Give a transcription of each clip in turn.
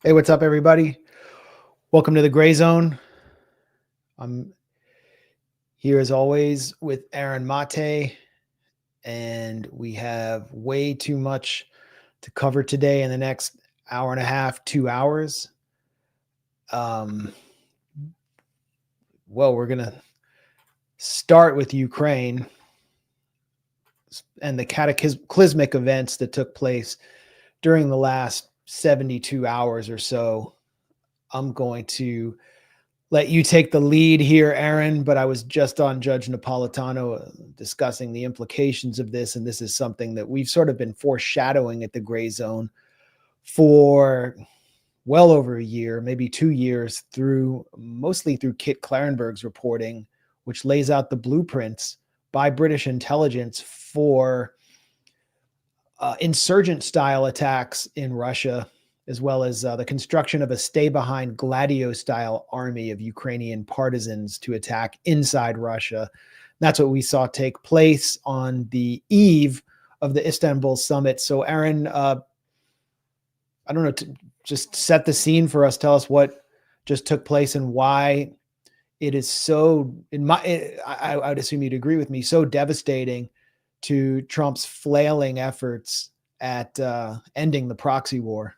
Hey, what's up, everybody? Welcome to the Grayzone. I'm here as always with Aaron Mate, and we have way too much to cover today in the next hour and a half, 2 hours. Well, we're going to start with Ukraine and the cataclysmic events that took place during the last 72 hours or so. I'm going to let you take the lead here, Aaron, but I was just on Judge Napolitano discussing the implications of this, and this is something that we've sort of been foreshadowing at the Grayzone for well over a year, maybe 2 years, mostly through Kit Clarenberg's reporting, which lays out the blueprints by British intelligence for insurgent-style attacks in Russia, as well as the construction of a stay-behind Gladio-style army of Ukrainian partisans to attack inside Russia. That's what we saw take place on the eve of the Istanbul summit. So, Aaron, I don't know, to just set the scene for us. Tell us what just took place and why it is so, I would assume you'd agree with me, so devastating to Trump's flailing efforts at ending the proxy war.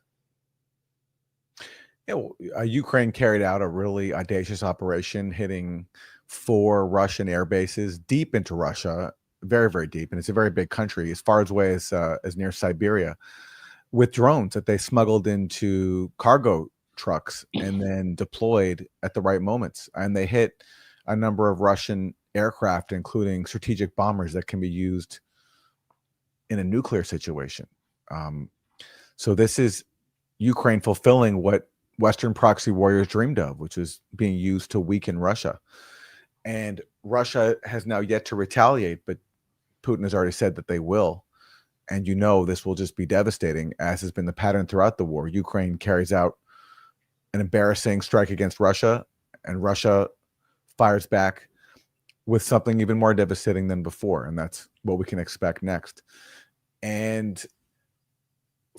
Ukraine carried out a really audacious operation, hitting 4 Russian air bases deep into Russia, very, very deep. And it's a very big country, as far away as near Siberia, with drones that they smuggled into cargo trucks and then deployed at the right moments. And they hit a number of Russian aircraft, including strategic bombers that can be used in a nuclear situation. So this is Ukraine fulfilling what Western proxy warriors dreamed of, which is being used to weaken Russia. And Russia has now yet to retaliate, but Putin has already said that they will. And this will just be devastating, as has been the pattern throughout the war. Ukraine carries out an embarrassing strike against Russia, and Russia fires back with something even more devastating than before. And that's what we can expect next. And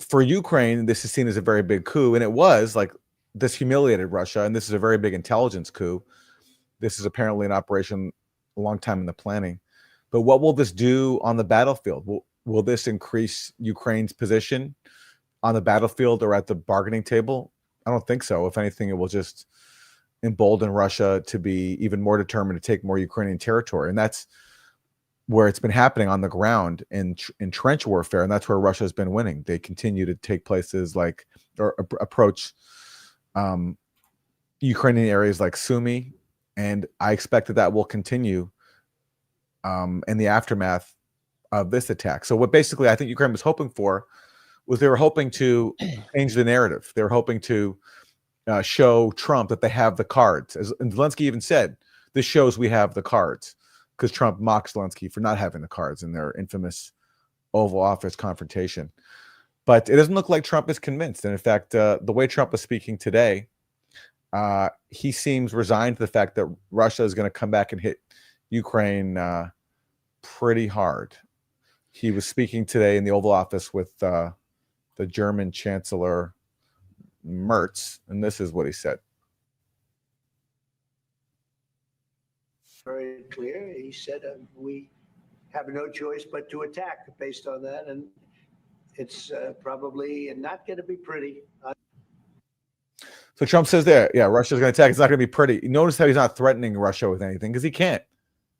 for Ukraine, this is seen as a very big coup. And it was like, this humiliated Russia, and this is a very big intelligence coup. This is apparently an operation a long time in the planning. But what will this do on the battlefield? Will this increase Ukraine's position on the battlefield or at the bargaining table? I don't think so. If anything, it will just embolden Russia to be even more determined to take more Ukrainian territory. And that's where it's been happening on the ground in trench warfare. And that's where Russia has been winning. They continue to take places like, or approach Ukrainian areas like Sumy, and I expect that will continue in the aftermath of this attack. So what basically I think Ukraine was hoping for was they were hoping to change the narrative. They were hoping to show Trump that they have the cards. And Zelensky even said, this shows we have the cards, because Trump mocked Zelensky for not having the cards in their infamous Oval Office confrontation. But it doesn't look like Trump is convinced. And in fact, the way Trump is speaking today, he seems resigned to the fact that Russia is going to come back and hit Ukraine pretty hard. He was speaking today in the Oval Office with the German Chancellor Merz, and this is what he said. Very clear. He said we have no choice but to attack based on that, and it's probably not going to be pretty. So Trump says there, yeah, Russia's going to attack. It's not going to be pretty. Notice how he's not threatening Russia with anything, because he can't.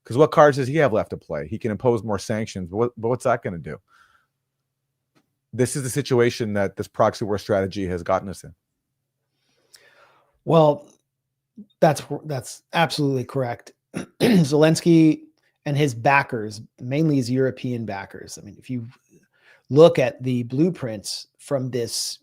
Because what cards does he have left to play? He can impose more sanctions, but what's that going to do? This is the situation that this proxy war strategy has gotten us in. Well, that's absolutely correct. Zelensky and his backers, mainly his European backers. I mean, if you look at the blueprints from this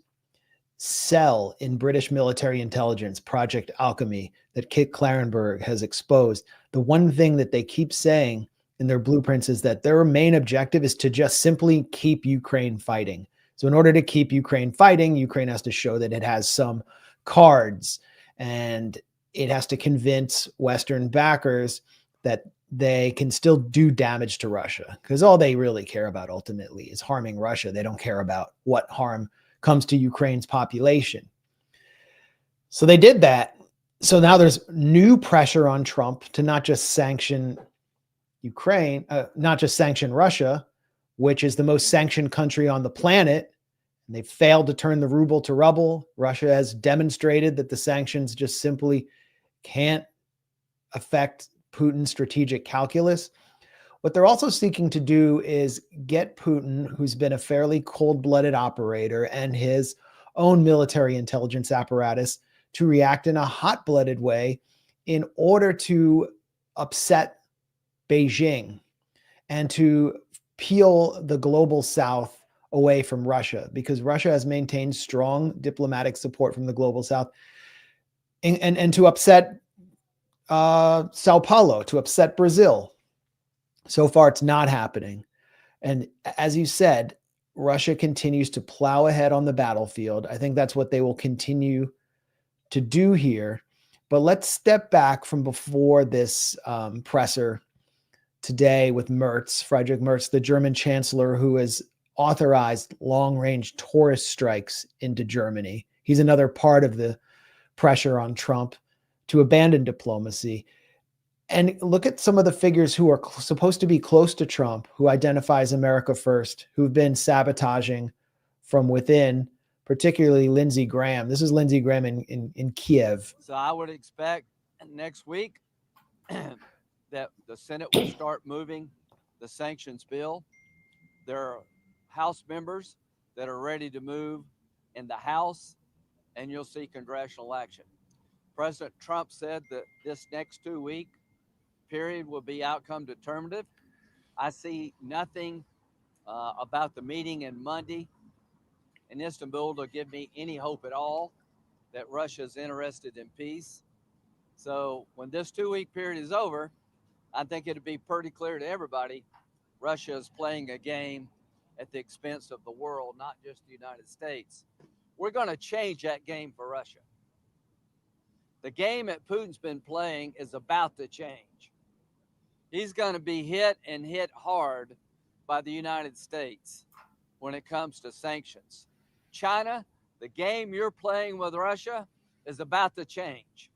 cell in British military intelligence, Project Alchemy, that Kit Clarenberg has exposed, the one thing that they keep saying in their blueprints is that their main objective is to just simply keep Ukraine fighting. So in order to keep Ukraine fighting, Ukraine has to show that it has some cards, and it has to convince Western backers that they can still do damage to Russia, because all they really care about ultimately is harming Russia. They don't care about what harm comes to Ukraine's population. So they did that. So now there's new pressure on Trump to not just sanction Ukraine, not just sanction Russia, which is the most sanctioned country on the planet. And they failed to turn the ruble to rubble. Russia has demonstrated that the sanctions just simply can't affect Putin's strategic calculus. What they're also seeking to do is get Putin, who's been a fairly cold-blooded operator, and his own military intelligence apparatus to react in a hot-blooded way in order to upset Beijing and to peel the global south away from Russia, because Russia has maintained strong diplomatic support from the global south, and to upset Sao Paulo, to upset Brazil. So far, it's not happening. And as you said, Russia continues to plow ahead on the battlefield. I think that's what they will continue to do here. But let's step back from before this presser today with Merz, Friedrich Merz, the German chancellor who has authorized long-range tourist strikes into Germany. He's another part of the pressure on Trump to abandon diplomacy. And look at some of the figures who are supposed to be close to Trump, who identifies America first, who've been sabotaging from within, particularly Lindsey Graham. This is Lindsey Graham in Kiev. So I would expect next week that the Senate will start moving the sanctions bill. There are House members that are ready to move in the House, and you'll see congressional action. President Trump said that this next 2-week period will be outcome determinative. I see nothing about the meeting in Monday in Istanbul to give me any hope at all that Russia is interested in peace. So when this 2-week period is over, I think it'll be pretty clear to everybody Russia is playing a game at the expense of the world, not just the United States. We're going to change that game for Russia. The game that Putin's been playing is about to change. He's going to be hit and hit hard by the United States when it comes to sanctions. China, the game you're playing with Russia is about to change.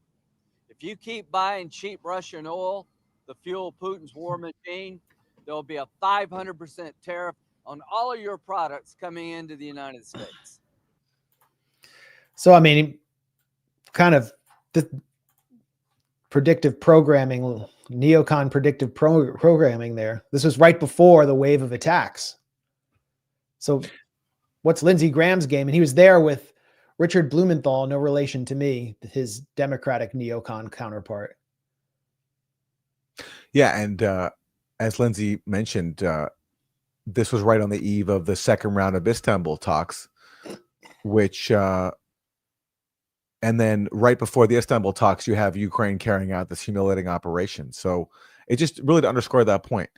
If you keep buying cheap Russian oil to fuel Putin's war machine, there'll be a 500% tariff on all of your products coming into the United States. So, I mean, kind of the predictive programming, neocon predictive programming there. This was right before the wave of attacks. So what's Lindsey Graham's game? And he was there with Richard Blumenthal, no relation to me, his Democratic neocon counterpart. Yeah, and as Lindsey mentioned, this was right on the eve of the second round of Istanbul talks, which, and then right before the Istanbul talks, you have Ukraine carrying out this humiliating operation. So it just really to underscore that point,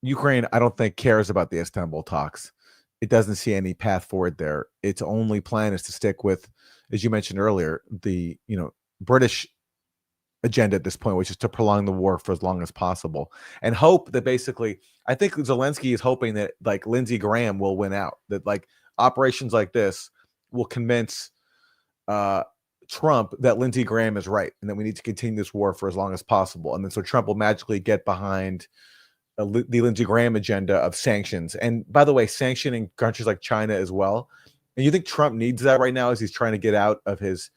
Ukraine, I don't think cares about the Istanbul talks. It doesn't see any path forward there. Its only plan is to stick with, as you mentioned earlier, the British agenda at this point, which is to prolong the war for as long as possible and hope that basically, I think Zelensky is hoping that like Lindsey Graham will win out, that like operations like this will convince Trump that Lindsey Graham is right and that we need to continue this war for as long as possible. And then so Trump will magically get behind the Lindsey Graham agenda of sanctions. And by the way, sanctioning countries like China as well. And you think Trump needs that right now as he's trying to get out of his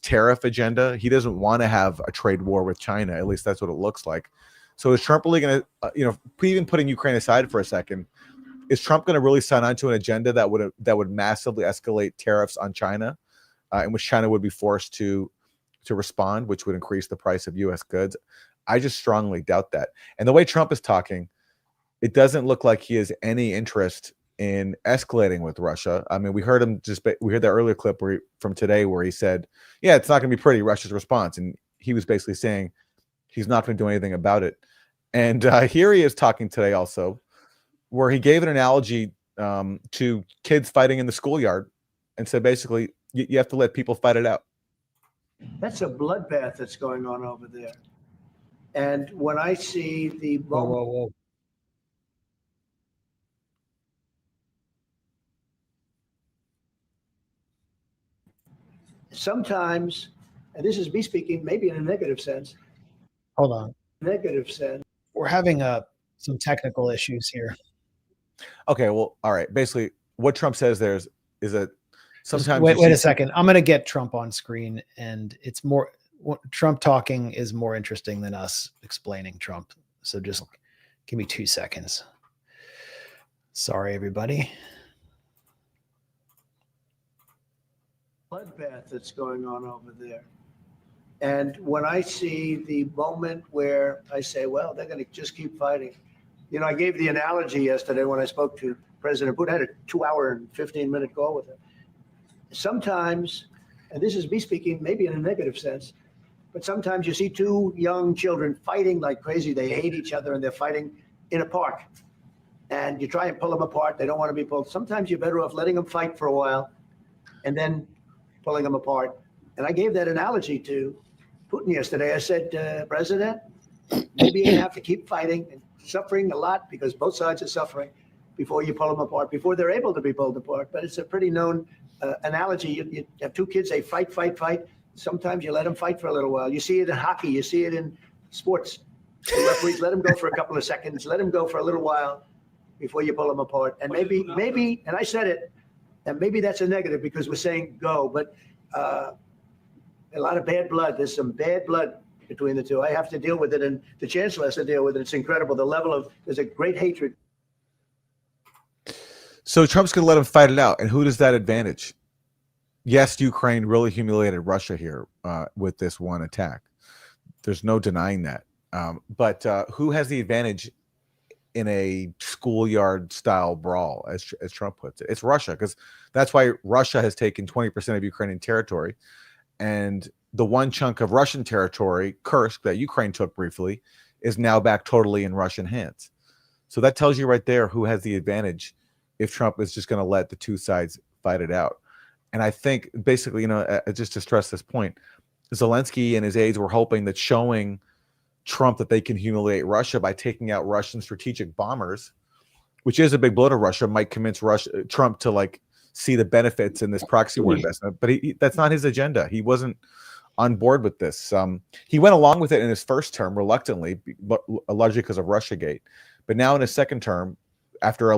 tariff agenda? He doesn't want to have a trade war with China. At least that's what it looks like. So is Trump really going to, even putting Ukraine aside for a second, is Trump going to really sign on to an agenda that would massively escalate tariffs on China, in which China would be forced to respond, which would increase the price of U.S. goods? I just strongly doubt that. And the way Trump is talking, it doesn't look like he has any interest in escalating with Russia. I mean, we heard that earlier clip from today where he said, yeah, it's not going to be pretty, Russia's response. And he was basically saying he's not going to do anything about it. And here he is talking today also, where he gave an analogy to kids fighting in the schoolyard and said, basically, you have to let people fight it out. That's a bloodbath that's going on over there. And when I see the Whoa. sometimes, and this is me speaking maybe in a negative sense, Hold on. We're having some technical issues here. Okay, well, all right. Basically, what Trump says is that sometimes wait a second. I'm going to get Trump on screen, and it's more Trump talking is more interesting than us explaining Trump. So just give me 2 seconds. Sorry, everybody. Bloodbath that's going on over there. And when I see the moment where I say, well, they're going to just keep fighting. You know, I gave the analogy yesterday when I spoke to President Putin. I had a 2-hour and 15-minute call with him. Sometimes, and this is me speaking maybe in a negative sense, but sometimes you see two young children fighting like crazy. They hate each other and they're fighting in a park. And you try and pull them apart. They don't want to be pulled. Sometimes you're better off letting them fight for a while and then pulling them apart. And I gave that analogy to Putin yesterday. I said, President, maybe you have to keep fighting and suffering a lot because both sides are suffering before you pull them apart, before they're able to be pulled apart. But it's a pretty known analogy. You have two kids, they fight. Sometimes you let them fight for a little while. You see it in hockey. You see it in sports. The referees let them go for a couple of seconds, let them go for a little while before you pull them apart. And maybe, and I said it, and maybe that's a negative because we're saying go, but a lot of bad blood. There's some bad blood between the two. I have to deal with it, and the chancellor has to deal with it. It's incredible. The level of, there's a great hatred. So Trump's going to let him fight it out. And who does that advantage? Yes, Ukraine really humiliated Russia here with this one attack. There's no denying that. But who has the advantage in a schoolyard style brawl, as Trump puts it? It's Russia, because that's why Russia has taken 20% of Ukrainian territory. And the one chunk of Russian territory, Kursk, that Ukraine took briefly, is now back totally in Russian hands. So that tells you right there who has the advantage if Trump is just going to let the two sides fight it out. And I think basically, you know, just to stress this point, Zelensky and his aides were hoping that showing Trump that they can humiliate Russia by taking out Russian strategic bombers, which is a big blow to Russia, might convince Trump to like see the benefits in this proxy war investment. But that's not his agenda. He wasn't on board with this. He went along with it in his first term reluctantly, but largely because of Russiagate. But now in his second term, after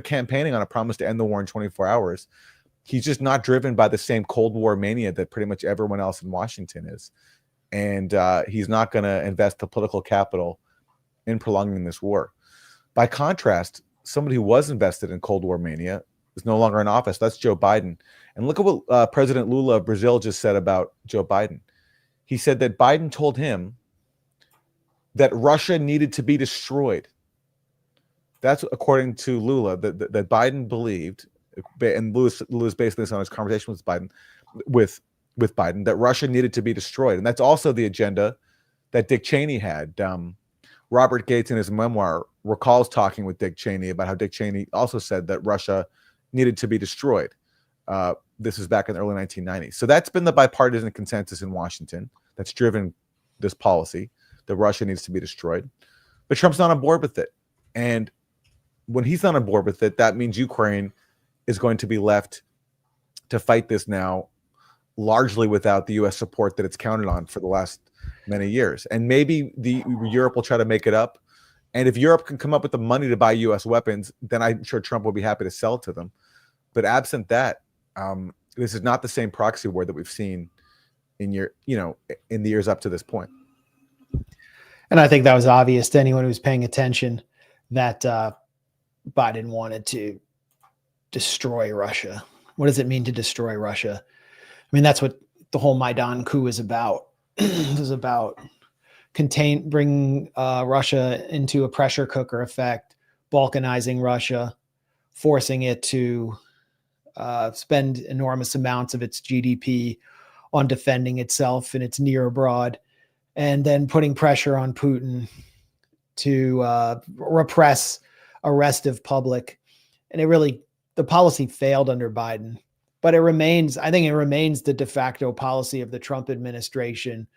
campaigning on a promise to end the war in 24 hours, he's just not driven by the same Cold War mania that pretty much everyone else in Washington is. And he's not going to invest the political capital in prolonging this war. By contrast, somebody who was invested in Cold War mania is no longer in office. That's Joe Biden. And look at what President Lula of Brazil just said about Joe Biden. He said that Biden told him that Russia needed to be destroyed. That's according to Lula, that Biden believed, and Lula's based this on his conversation with Biden, with Biden, that Russia needed to be destroyed. And that's also the agenda that Dick Cheney had. Robert Gates in his memoir recalls talking with Dick Cheney about how Dick Cheney also said that Russia needed to be destroyed. This is back in the early 1990s. So that's been the bipartisan consensus in Washington that's driven this policy, that Russia needs to be destroyed. But Trump's not on board with it. And when he's not on board with it, that means Ukraine is going to be left to fight this now largely without the U.S. support that it's counted on for the last many years. And maybe Europe will try to make it up. And if Europe can come up with the money to buy U.S. weapons, then I'm sure Trump will be happy to sell to them. But absent that, this is not the same proxy war that we've seen in the years up to this point. And I think that was obvious to anyone who was paying attention that Biden wanted to destroy Russia. What does it mean to destroy Russia? I mean, that's what the whole Maidan coup is about. It was about bringing Russia into a pressure cooker effect, balkanizing Russia, forcing it to spend enormous amounts of its GDP on defending itself in its near abroad, and then putting pressure on Putin to repress a restive public. And the policy failed under Biden, but I think it remains the de facto policy of the Trump administration.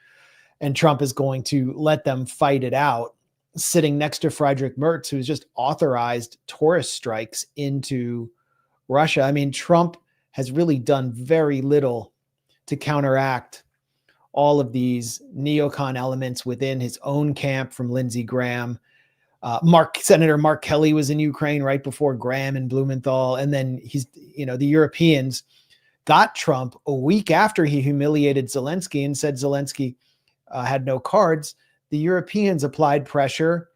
And Trump is going to let them fight it out, sitting next to Friedrich Merz, who's just authorized tourist strikes into Russia. I mean, Trump has really done very little to counteract all of these neocon elements within his own camp from Lindsey Graham. Senator Mark Kelly was in Ukraine right before Graham and Blumenthal. And then the Europeans got Trump a week after he humiliated Zelensky and said Zelensky had no cards. The Europeans applied pressure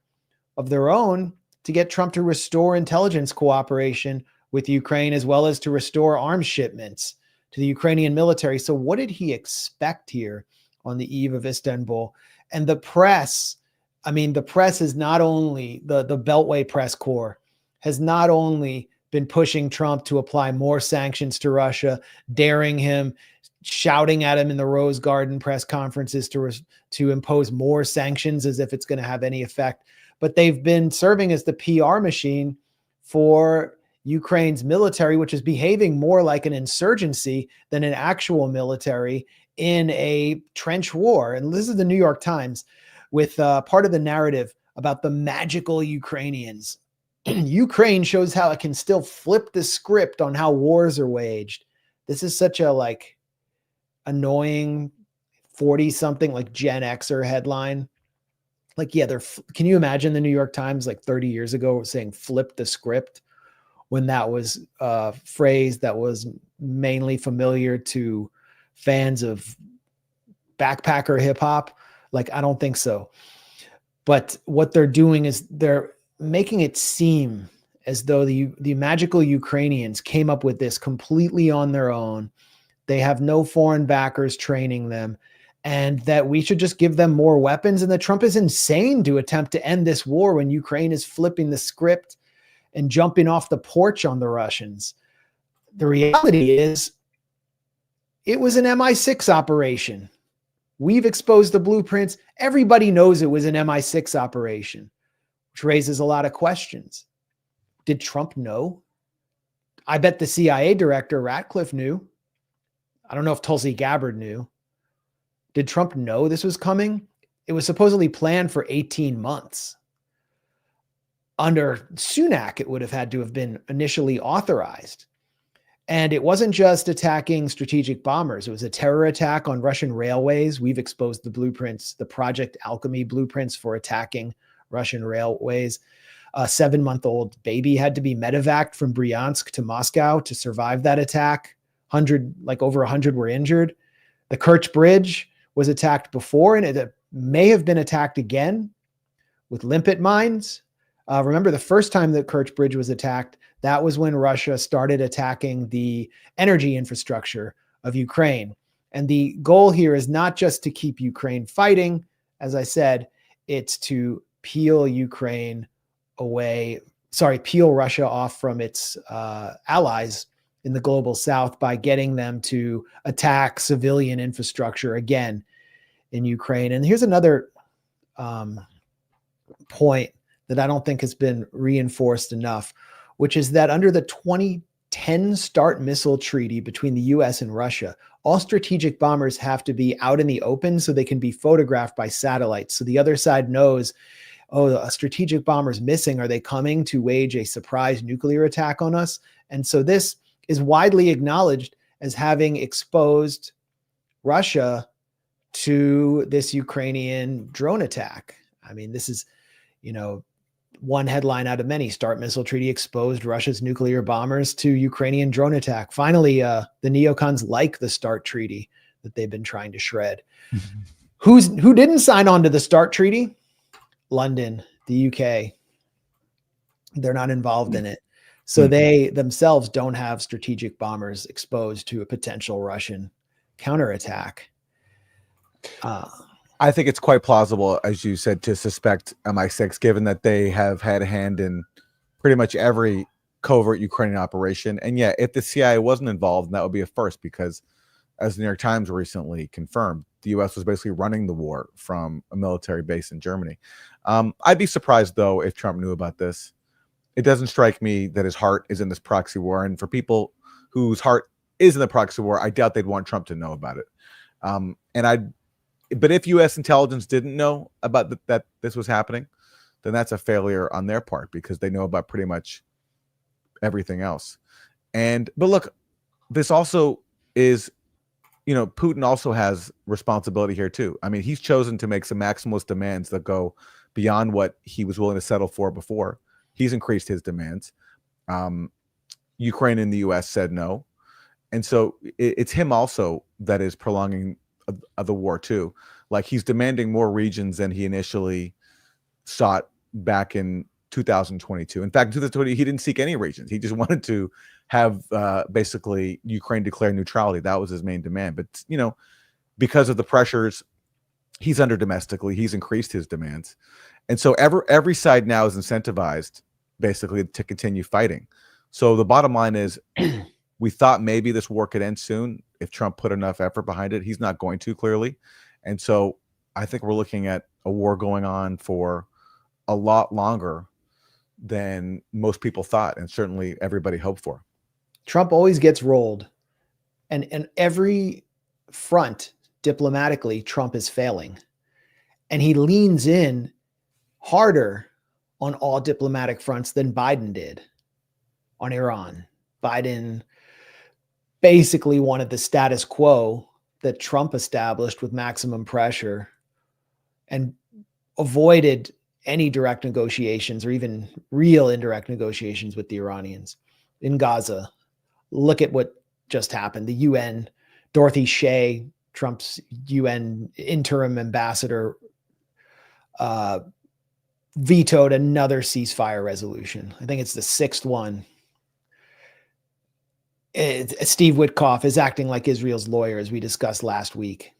of their own to get Trump to restore intelligence cooperation with Ukraine, as well as to restore arms shipments to the Ukrainian military. So what did he expect here on the eve of Istanbul? And the press, the press is not only, the Beltway press corps has not only been pushing Trump to apply more sanctions to Russia, daring him, shouting at him in the Rose Garden press conferences to impose more sanctions as if it's going to have any effect. But they've been serving as the PR machine for Ukraine's military, which is behaving more like an insurgency than an actual military in a trench war. And this is the New York Times with part of the narrative about the magical Ukrainians. Ukraine shows how it can still flip the script on how wars are waged. This is such a annoying 40-something Gen Xer headline. Can you imagine the New York Times 30 years ago saying flip the script, when that was a phrase that was mainly familiar to fans of backpacker hip hop? I don't think so. But what they're doing is they're making it seem as though the magical Ukrainians came up with this completely on their own. They have no foreign backers training them, and that we should just give them more weapons, and that Trump is insane to attempt to end this war when Ukraine is flipping the script and jumping off the porch on the Russians. The reality is it was an MI6 operation. We've exposed the blueprints. Everybody knows it was an MI6 operation, which raises a lot of questions. Did Trump know? I bet the CIA director, Ratcliffe, knew. I don't know if Tulsi Gabbard knew. Did Trump know this was coming? It was supposedly planned for 18 months. Under Sunak, it would have had to have been initially authorized. And it wasn't just attacking strategic bombers. It was a terror attack on Russian railways. We've exposed the blueprints, the Project Alchemy blueprints for attacking Russian railways. A 7-month-old baby had to be medevaced from Bryansk to Moscow to survive that attack. Over 100 were injured. The Kerch Bridge was attacked before, and it may have been attacked again with limpet mines. Remember the first time that Kerch Bridge was attacked, that was when Russia started attacking the energy infrastructure of Ukraine. And the goal here is not just to keep Ukraine fighting. As I said, it's to peel Russia off from its allies in the global south by getting them to attack civilian infrastructure again in Ukraine. And here's another point that I don't think has been reinforced enough, which is that under the 2010 START missile treaty between the US and Russia, all strategic bombers have to be out in the open so they can be photographed by satellites. So the other side knows, a strategic bomber's missing. Are they coming to wage a surprise nuclear attack on us? And so this is widely acknowledged as having exposed Russia to this Ukrainian drone attack. This is, one headline out of many. START missile treaty exposed Russia's nuclear bombers to Ukrainian drone attack. Finally, the neocons like the START treaty that they've been trying to shred. Mm-hmm. Who didn't sign on to the START treaty? London, the UK. They're not involved in it. So they themselves don't have strategic bombers exposed to a potential Russian counterattack. I think it's quite plausible, as you said, to suspect MI6, given that they have had a hand in pretty much every covert Ukrainian operation. And yet, if the CIA wasn't involved, that would be a first, because as the New York Times recently confirmed, the U.S. was basically running the war from a military base in Germany. I'd be surprised, though, if Trump knew about this. It doesn't strike me that his heart is in this proxy war. And for people whose heart is in the proxy war, I doubt they'd want Trump to know about it. But if U.S. intelligence didn't know about that this was happening, then that's a failure on their part, because they know about pretty much everything else. But look, this also is Putin also has responsibility here too. I mean, he's chosen to make some maximalist demands that go beyond what he was willing to settle for before. He's increased his demands. Ukraine and the U.S. said no. And so it's him also that is prolonging the war too. Like, he's demanding more regions than he initially sought back in 2022. In fact, in 2020, he didn't seek any regions. He just wanted to have basically Ukraine declare neutrality. That was his main demand. But, because of the pressures he's under domestically, he's increased his demands. And so every side now is incentivized basically to continue fighting. So the bottom line is, we thought maybe this war could end soon if Trump put enough effort behind it. He's not going to, clearly. And so I think we're looking at a war going on for a lot longer than most people thought, and certainly everybody hoped for. Trump always gets rolled, and every front diplomatically, Trump is failing, and he leans in harder on all diplomatic fronts than Biden did on Iran. Biden basically wanted the status quo that Trump established with maximum pressure and avoided any direct negotiations or even real indirect negotiations with the Iranians in Gaza. Look at what just happened. The UN, Dorothy Shea, Trump's UN interim ambassador, vetoed another ceasefire resolution. I think it's the sixth one. Steve Witkoff is acting like Israel's lawyer, as we discussed last week.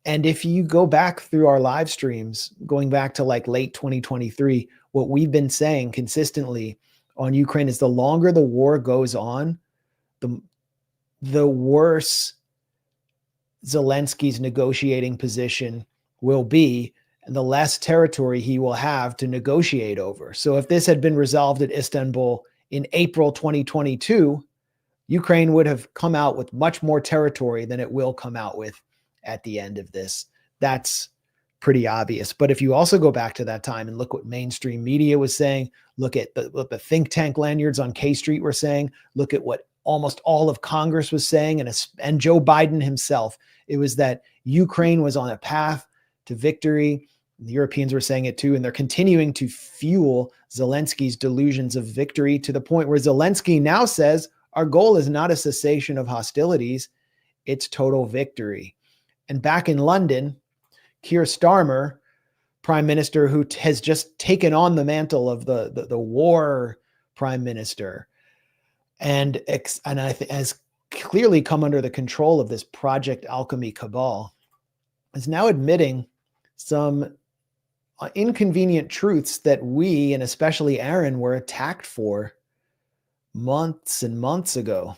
And if you go back through our live streams, going back to like late 2023, what we've been saying consistently on Ukraine is the longer the war goes on, the worse Zelensky's negotiating position will be, and the less territory he will have to negotiate over. So if this had been resolved at Istanbul in April 2022, Ukraine would have come out with much more territory than it will come out with at the end of this. That's pretty obvious. But if you also go back to that time and look what mainstream media was saying, look at what the think tank lanyards on K Street were saying, look at what almost all of Congress was saying, and Joe Biden himself, it was that Ukraine was on a path to victory. The Europeans were saying it too, and they're continuing to fuel Zelensky's delusions of victory to the point where Zelensky now says, our goal is not a cessation of hostilities, it's total victory. And back in London, Keir Starmer, prime minister who has just taken on the mantle of the war prime minister, and has clearly come under the control of this Project Alchemy cabal, is now admitting some inconvenient truths that we, and especially Aaron, were attacked for months and months ago.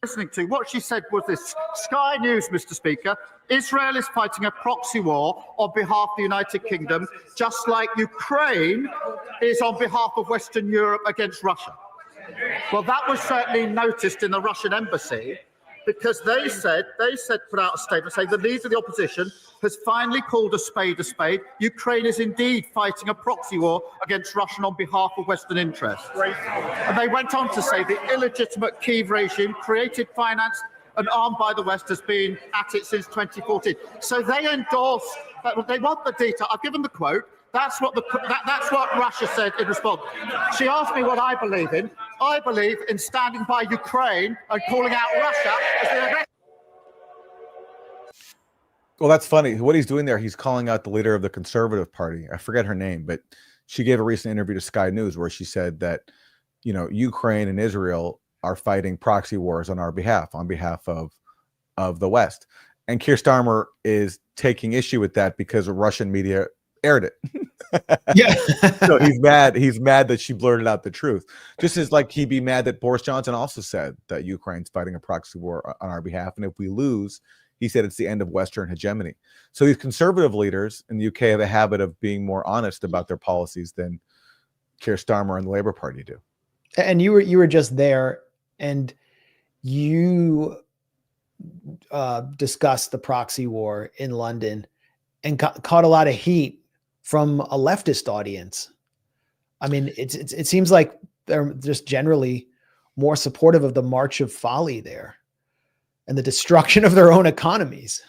Listening to what she said was this: Sky News, Mr. Speaker, Israel is fighting a proxy war on behalf of the United Kingdom, just like Ukraine is on behalf of Western Europe against Russia. Well, that was certainly noticed in the Russian embassy, because they put out a statement saying the leader of the opposition has finally called a spade a spade. Ukraine is indeed fighting a proxy war against Russia on behalf of Western interests. And they went on to say the illegitimate Kyiv regime, created, financed, and armed by the West, has been at it since 2014. So they endorse that. They want the detail. I've given the quote. That's what Russia said in response. She asked me what I believe in. I believe in standing by Ukraine and calling out Russia as the aggressor. Well, that's funny. What he's doing there, he's calling out the leader of the Conservative Party. I forget her name, but she gave a recent interview to Sky News where she said that, Ukraine and Israel are fighting proxy wars on our behalf, on behalf of the West. And Keir Starmer is taking issue with that because Russian media aired it. Yeah. So he's mad. He's mad that she blurted out the truth. Just as like he'd be mad that Boris Johnson also said that Ukraine's fighting a proxy war on our behalf. And if we lose, he said it's the end of Western hegemony. So these conservative leaders in the UK have a habit of being more honest about their policies than Keir Starmer and the Labour Party do. And you were just there, and you discussed the proxy war in London and caught a lot of heat from a leftist audience. I mean, it seems like they're just generally more supportive of the March of Folly there. and the destruction of their own economies.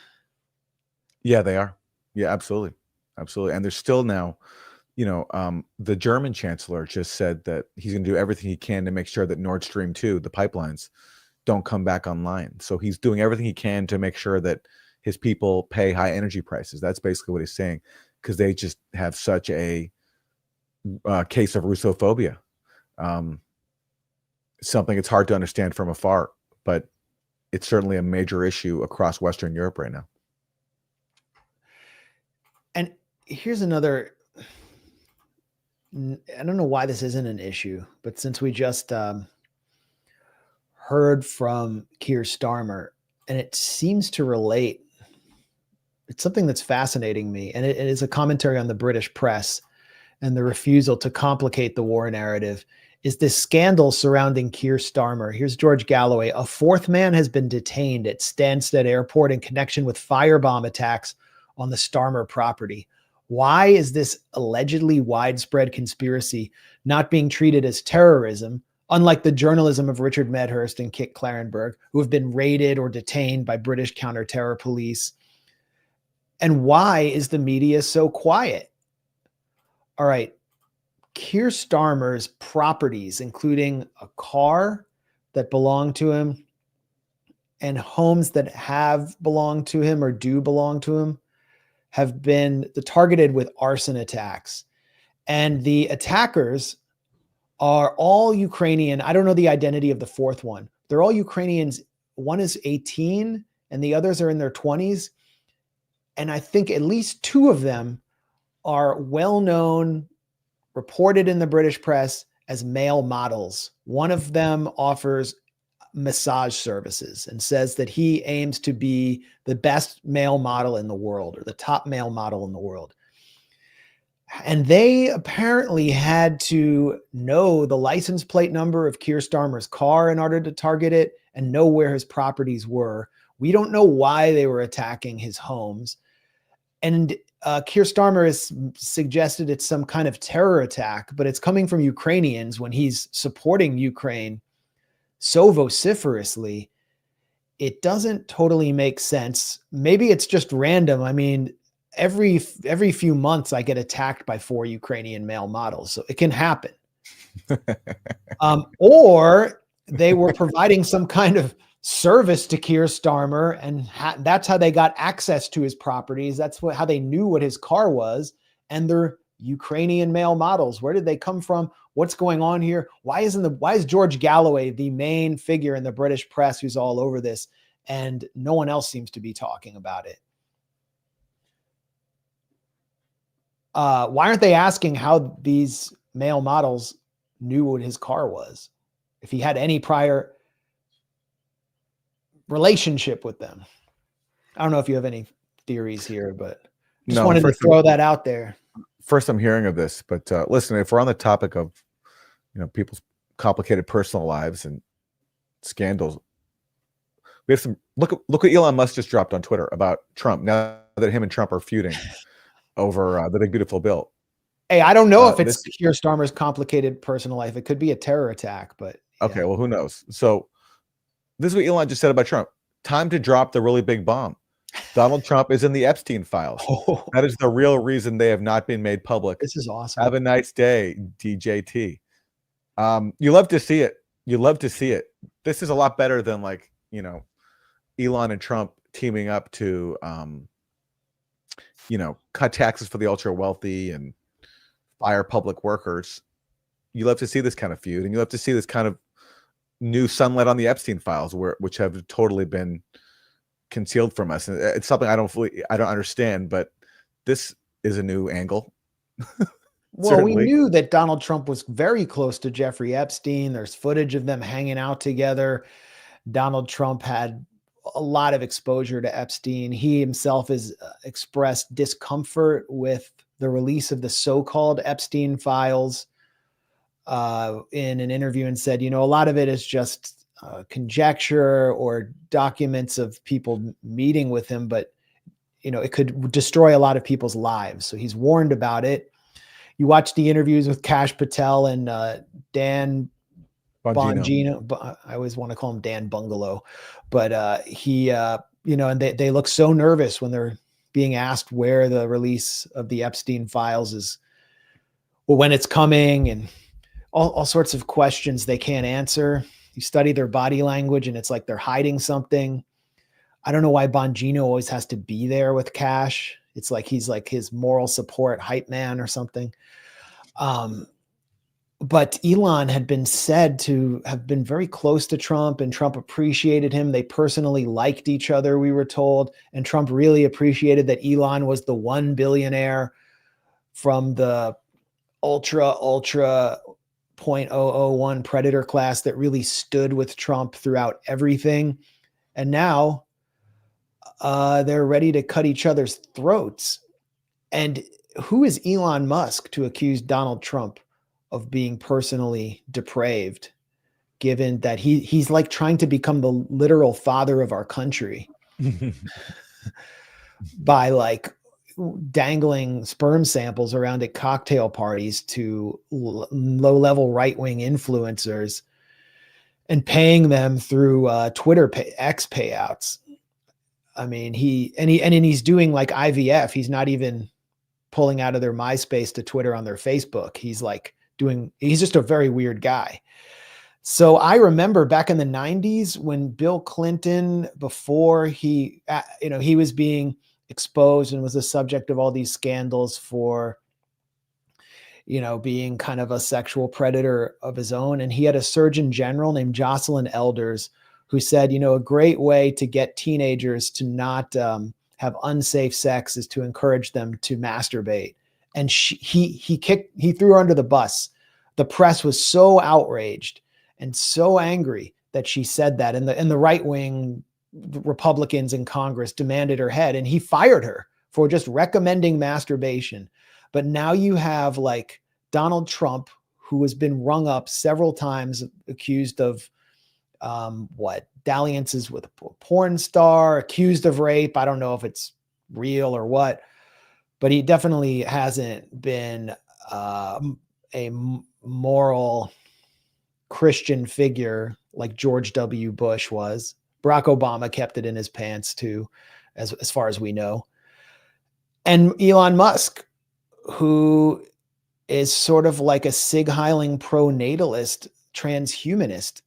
Yeah, they are. Yeah, absolutely. Absolutely. And there's still now, the German chancellor just said that he's going to do everything he can to make sure that Nord Stream 2, the pipelines, don't come back online. So he's doing everything he can to make sure that his people pay high energy prices. That's basically what he's saying, because they just have such a case of Russophobia. Something it's hard to understand from afar, but it's certainly a major issue across Western Europe right now. And here's another, I don't know why this isn't an issue, but since we just heard from Keir Starmer, and it seems to relate, it's something that's fascinating me, and it is a commentary on the British press and the refusal to complicate the war narrative, is this scandal surrounding Keir Starmer. Here's George Galloway. A fourth man has been detained at Stansted Airport in connection with firebomb attacks on the Starmer property. Why is this allegedly widespread conspiracy not being treated as terrorism, unlike the journalism of Richard Medhurst and Kit Clarenberg, who have been raided or detained by British counter-terror police? And why is the media so quiet? All right. Keir Starmer's properties, including a car that belonged to him and homes that have belonged to him or do belong to him, have been targeted with arson attacks. And the attackers are all Ukrainian. I don't know the identity of the fourth one. They're all Ukrainians. One is 18 and the others are in their 20s. And I think at least two of them are well-known, reported in the British press as male models. One of them offers massage services and says that he aims to be the best male model in the world, or the top male model in the world. And they apparently had to know the license plate number of Keir Starmer's car in order to target it and know where his properties were. We don't know why they were attacking his homes. And Keir Starmer has suggested it's some kind of terror attack, but it's coming from Ukrainians when he's supporting Ukraine so vociferously. It doesn't totally make sense. Maybe it's just random. I mean, every few months I get attacked by 4 Ukrainian male models, so it can happen. Or they were providing some kind of service to Keir Starmer, and that's how they got access to his properties. That's how they knew what his car was. And they're Ukrainian male models. Where did they come from? What's going on here? Why is George Galloway the main figure in the British press who's all over this, and no one else seems to be talking about it? Why aren't they asking how these male models knew what his car was, if he had any prior relationship with them? I don't know if you have any theories here, but just wanted to throw that out there. First I'm hearing of this, but listen, if we're on the topic of people's complicated personal lives and scandals, we have some look what Elon Musk just dropped on Twitter about Trump, now that him and Trump are feuding over the big beautiful bill. Hey, I don't know if it's Keir Starmer's complicated personal life. It could be a terror attack, but yeah. Okay, well, who knows? So this is what Elon just said about Trump. Time to drop the really big bomb. Donald Trump is in the Epstein files. Oh. That is the real reason they have not been made public. This is awesome. Have a nice day, DJT. You love to see it. You love to see it. This is a lot better than Elon and Trump teaming up to cut taxes for the ultra wealthy and fire public workers. You love to see this kind of feud, and you love to see this kind of new sunlight on the Epstein files, which have totally been concealed from us. And it's something I don't understand, but this is a new angle. Well, we knew that Donald Trump was very close to Jeffrey Epstein. There's footage of them hanging out together. Donald Trump had a lot of exposure to Epstein. He himself has expressed discomfort with the release of the so-called Epstein files in an interview, and said, a lot of it is just conjecture or documents of people meeting with him, but it could destroy a lot of people's lives. So he's warned about it. You watch the interviews with Kash Patel and Dan Bongino. I always want to call him Dan Bungalow, but he, and they look so nervous when they're being asked where the release of the Epstein files is, well, when it's coming, and all sorts of questions they can't answer. You study their body language and it's like they're hiding something. I don't know why Bongino always has to be there with cash. It's like he's like his moral support hype man or something. But Elon had been said to have been very close to Trump, and Trump appreciated him. They personally liked each other, we were told. And Trump really appreciated that Elon was the one billionaire from the ultra 0.001 predator class that really stood with Trump throughout everything. And now they're ready to cut each other's throats. And who is Elon Musk to accuse Donald Trump of being personally depraved, given that he's like trying to become the literal father of our country by like dangling sperm samples around at cocktail parties to low-level right-wing influencers and paying them through Twitter X payouts. I mean, he's doing like IVF. He's not even pulling out of their MySpace to Twitter on their Facebook. He's just a very weird guy. So I remember back in the 90s when Bill Clinton, before he was being exposed and was the subject of all these scandals for, being kind of a sexual predator of his own. And he had a surgeon general named Jocelyn Elders who said, a great way to get teenagers to not have unsafe sex is to encourage them to masturbate. And he threw her under the bus. The press was so outraged and so angry that she said that, and the right-wing Republicans in Congress demanded her head, and he fired her for just recommending masturbation. But now you have like Donald Trump, who has been rung up several times, accused of dalliances with a porn star, accused of rape. I don't know if it's real or what, but he definitely hasn't been a moral Christian figure like George W. Bush was. Barack Obama kept it in his pants too, as far as we know. And Elon Musk, who is sort of like a Sig Heiling pro-natalist transhumanist.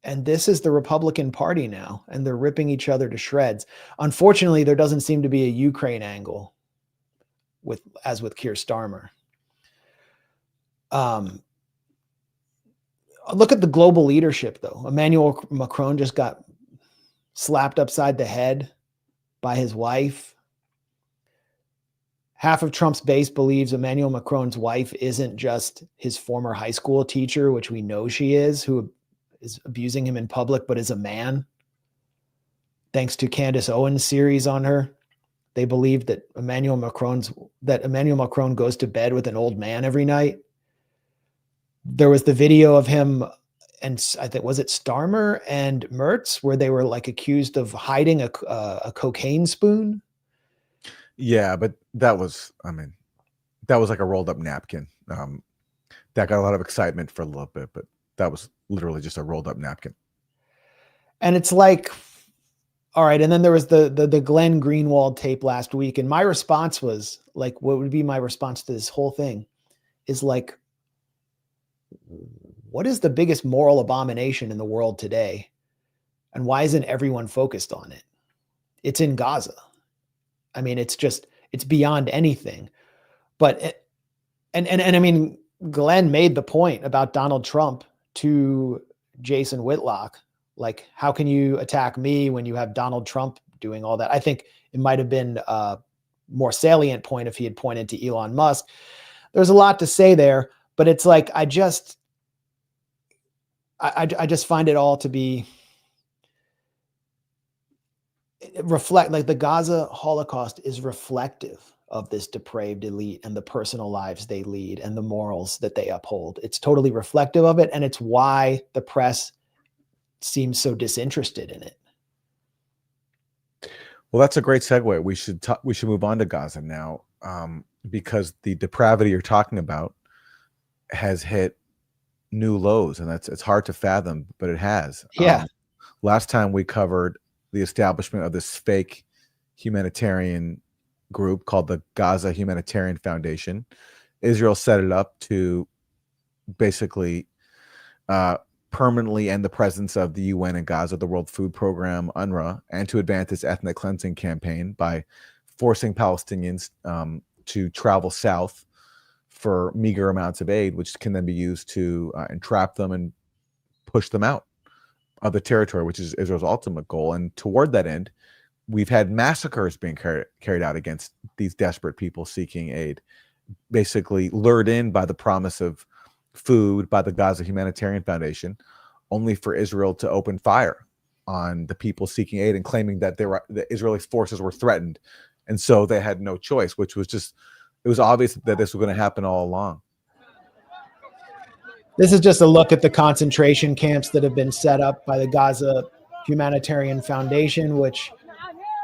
And this is the Republican Party now, and they're ripping each other to shreds. Unfortunately, there doesn't seem to be a Ukraine angle as with Keir Starmer. Look at the global leadership, though. Emmanuel Macron just got slapped upside the head by his wife. Half of Trump's base believes Emmanuel Macron's wife isn't just his former high school teacher, which we know she is, who is abusing him in public, but is a man. Thanks to Candace Owens' series on her, they believe that Emmanuel Macron goes to bed with an old man every night. There was the video of him, and I think, was it Starmer and Mertz, where they were like accused of hiding a cocaine spoon? Yeah, but that was like a rolled up napkin. That got a lot of excitement for a little bit, but that was literally just a rolled up napkin. And it's like, all right. And then there was the Glenn Greenwald tape last week. And my response was like, what would be my response to this whole thing is like, what is the biggest moral abomination in the world today? And why isn't everyone focused on it? It's in Gaza. I mean, it's beyond anything. But, and I mean, Glenn made the point about Donald Trump to Jason Whitlock. Like, how can you attack me when you have Donald Trump doing all that? I think it might have been a more salient point if he had pointed to Elon Musk. There's a lot to say there, but it's like, I just find it all to be reflect, like the Gaza Holocaust is reflective of this depraved elite and the personal lives they lead and the morals that they uphold. It's totally reflective of it. And it's why the press seems so disinterested in it. Well, that's a great segue. We should move on to Gaza now, because the depravity you're talking about has hit new lows, and it's hard to fathom, but it has. Yeah. Last time we covered the establishment of this fake humanitarian group called the Gaza Humanitarian Foundation. Israel set it up to basically permanently end the presence of the UN in Gaza, the World Food Program, UNRWA, and to advance its ethnic cleansing campaign by forcing Palestinians to travel south for meager amounts of aid, which can then be used to entrap them and push them out of the territory, which is Israel's ultimate goal. And toward that end, we've had massacres being carried out against these desperate people seeking aid, basically lured in by the promise of food by the Gaza Humanitarian Foundation, only for Israel to open fire on the people seeking aid and claiming that the Israeli forces were threatened. And so they had no choice, which was just, it was obvious that this was going to happen all along. This is just a look at the concentration camps that have been set up by the Gaza Humanitarian Foundation, which,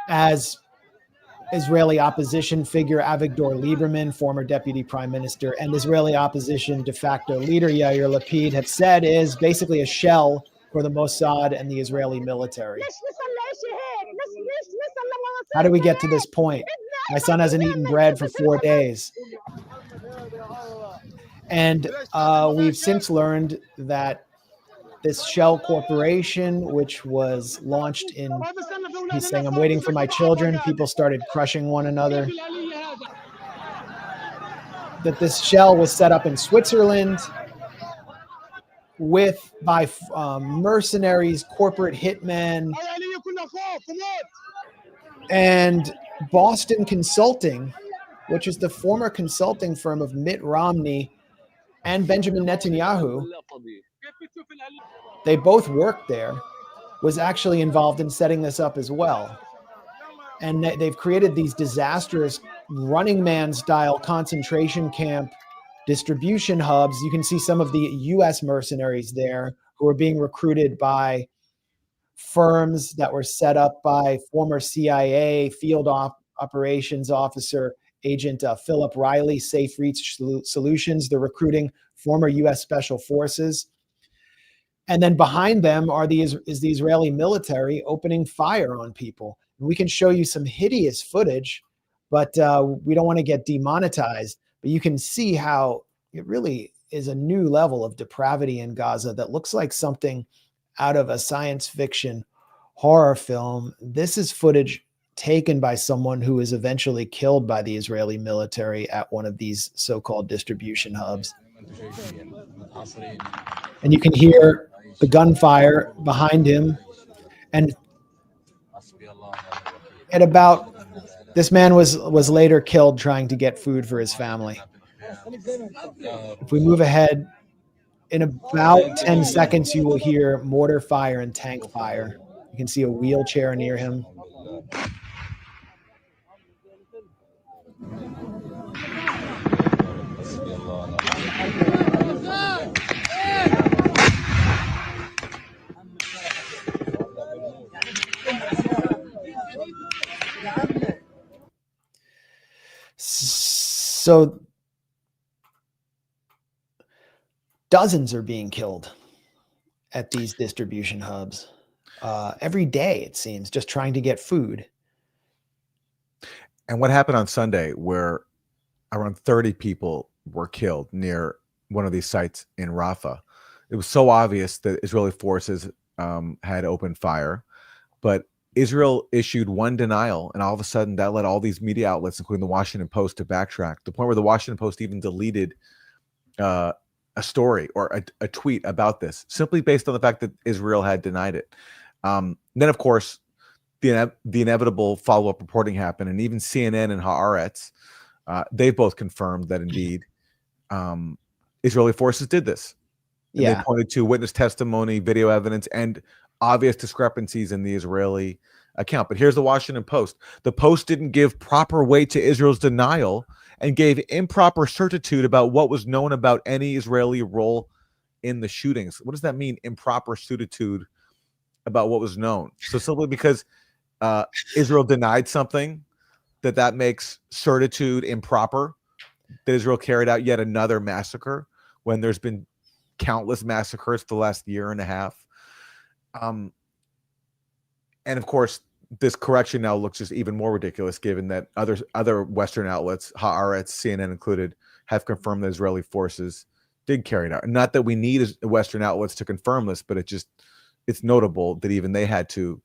as Israeli opposition figure Avigdor Lieberman, former deputy prime minister, and Israeli opposition de facto leader Yair Lapid have said, is basically a shell for the Mossad and the Israeli military. How did we get to this point? My son hasn't eaten bread for 4 days. And we've since learned that this shell corporation, which was launched in, he's saying, I'm waiting for my children. People started crushing one another. That this shell was set up in Switzerland by mercenaries, corporate hitmen, and Boston Consulting, which is the former consulting firm of Mitt Romney and Benjamin Netanyahu. They both worked there, was actually involved in setting this up as well. And they've created these disastrous Running Man style concentration camp distribution hubs. You can see some of the US mercenaries there who are being recruited by firms that were set up by former CIA field operations officer Agent Philip Riley, Safe Reach Solutions. They're recruiting former US Special Forces. And then behind them is the Israeli military opening fire on people. And we can show you some hideous footage, but we don't want to get demonetized. But you can see how it really is a new level of depravity in Gaza that looks like something out of a science fiction horror film. This is footage taken by someone who is eventually killed by the Israeli military at one of these so-called distribution hubs. And you can hear the gunfire behind him. And at about, this man was later killed trying to get food for his family. If we move ahead, in about 10 seconds, you will hear mortar fire and tank fire. You can see a wheelchair near him. So dozens are being killed at these distribution hubs every day, it seems, just trying to get food. And what happened on Sunday, where around 30 people were killed near one of these sites in Rafah? It was so obvious that Israeli forces had opened fire, but Israel issued one denial, and all of a sudden that led all these media outlets, including the Washington Post, to backtrack, to the point where the Washington Post even deleted a story or a tweet about this, simply based on the fact that Israel had denied it. Then, of course, the inevitable follow-up reporting happened, and even CNN and Haaretz, they both confirmed that indeed Israeli forces did this. And they pointed to witness testimony, video evidence, and obvious discrepancies in the Israeli account. But here's the Washington Post. The Post didn't give proper weight to Israel's denial and gave improper certitude about what was known about any Israeli role in the shootings. What does that mean, improper certitude about what was known? So simply because Israel denied something, that makes certitude improper, that Israel carried out yet another massacre when there's been countless massacres for the last year and a half. And of course, this correction now looks just even more ridiculous, given that other Western outlets, Haaretz, CNN included, have confirmed that Israeli forces did carry it out. Not that we need Western outlets to confirm this, but it's notable that even they had to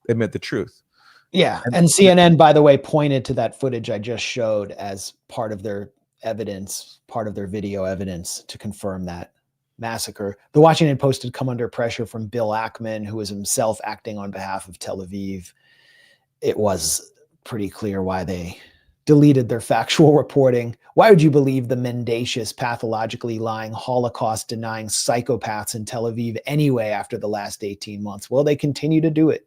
admit the truth. Yeah. And CNN, by the way, pointed to that footage I just showed as part of their evidence, part of their video evidence to confirm that massacre. The Washington Post had come under pressure from Bill Ackman, who was himself acting on behalf of Tel Aviv. It was pretty clear why they deleted their factual reporting. Why would you believe the mendacious, pathologically lying, Holocaust-denying psychopaths in Tel Aviv anyway after the last 18 months? Well, they continue to do it.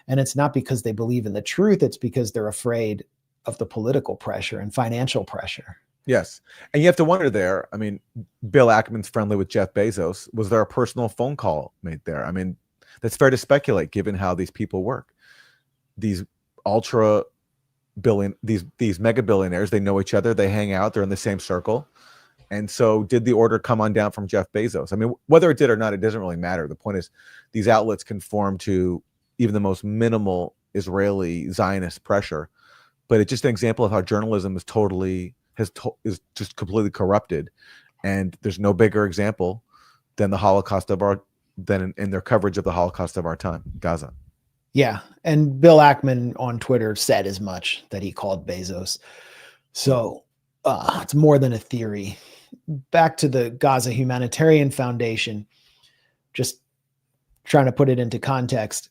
And it's not because they believe in the truth. It's because they're afraid of the political pressure and financial pressure. Yes. And you have to wonder there, I mean, Bill Ackman's friendly with Jeff Bezos. Was there a personal phone call made there? I mean, that's fair to speculate given how these people work. These these mega billionaires, they know each other, they hang out, they're in the same circle. And so did the order come on down from Jeff Bezos? I mean, whether it did or not, it doesn't really matter. The point is these outlets conform to even the most minimal Israeli Zionist pressure. But it's just an example of how journalism is is just completely corrupted. And there's no bigger example than the Holocaust in their coverage of the Holocaust of our time, Gaza. Yeah. And Bill Ackman on Twitter said as much, that he called Bezos. So it's more than a theory. Back to the Gaza Humanitarian Foundation, just trying to put it into context.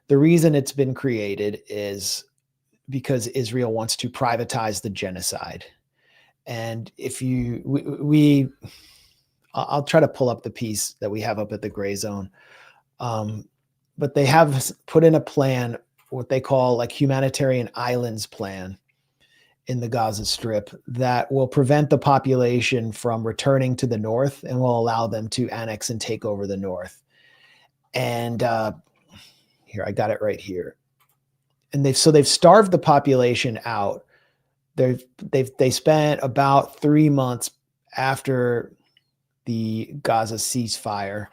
The reason it's been created is because Israel wants to privatize the genocide. And if I'll try to pull up the piece that we have up at the Grayzone. But they have put in a plan, what they call like humanitarian islands plan in the Gaza Strip, that will prevent the population from returning to the north and will allow them to annex and take over the north. And here, I got it right here. And they've starved the population out. They spent about 3 months after the Gaza ceasefire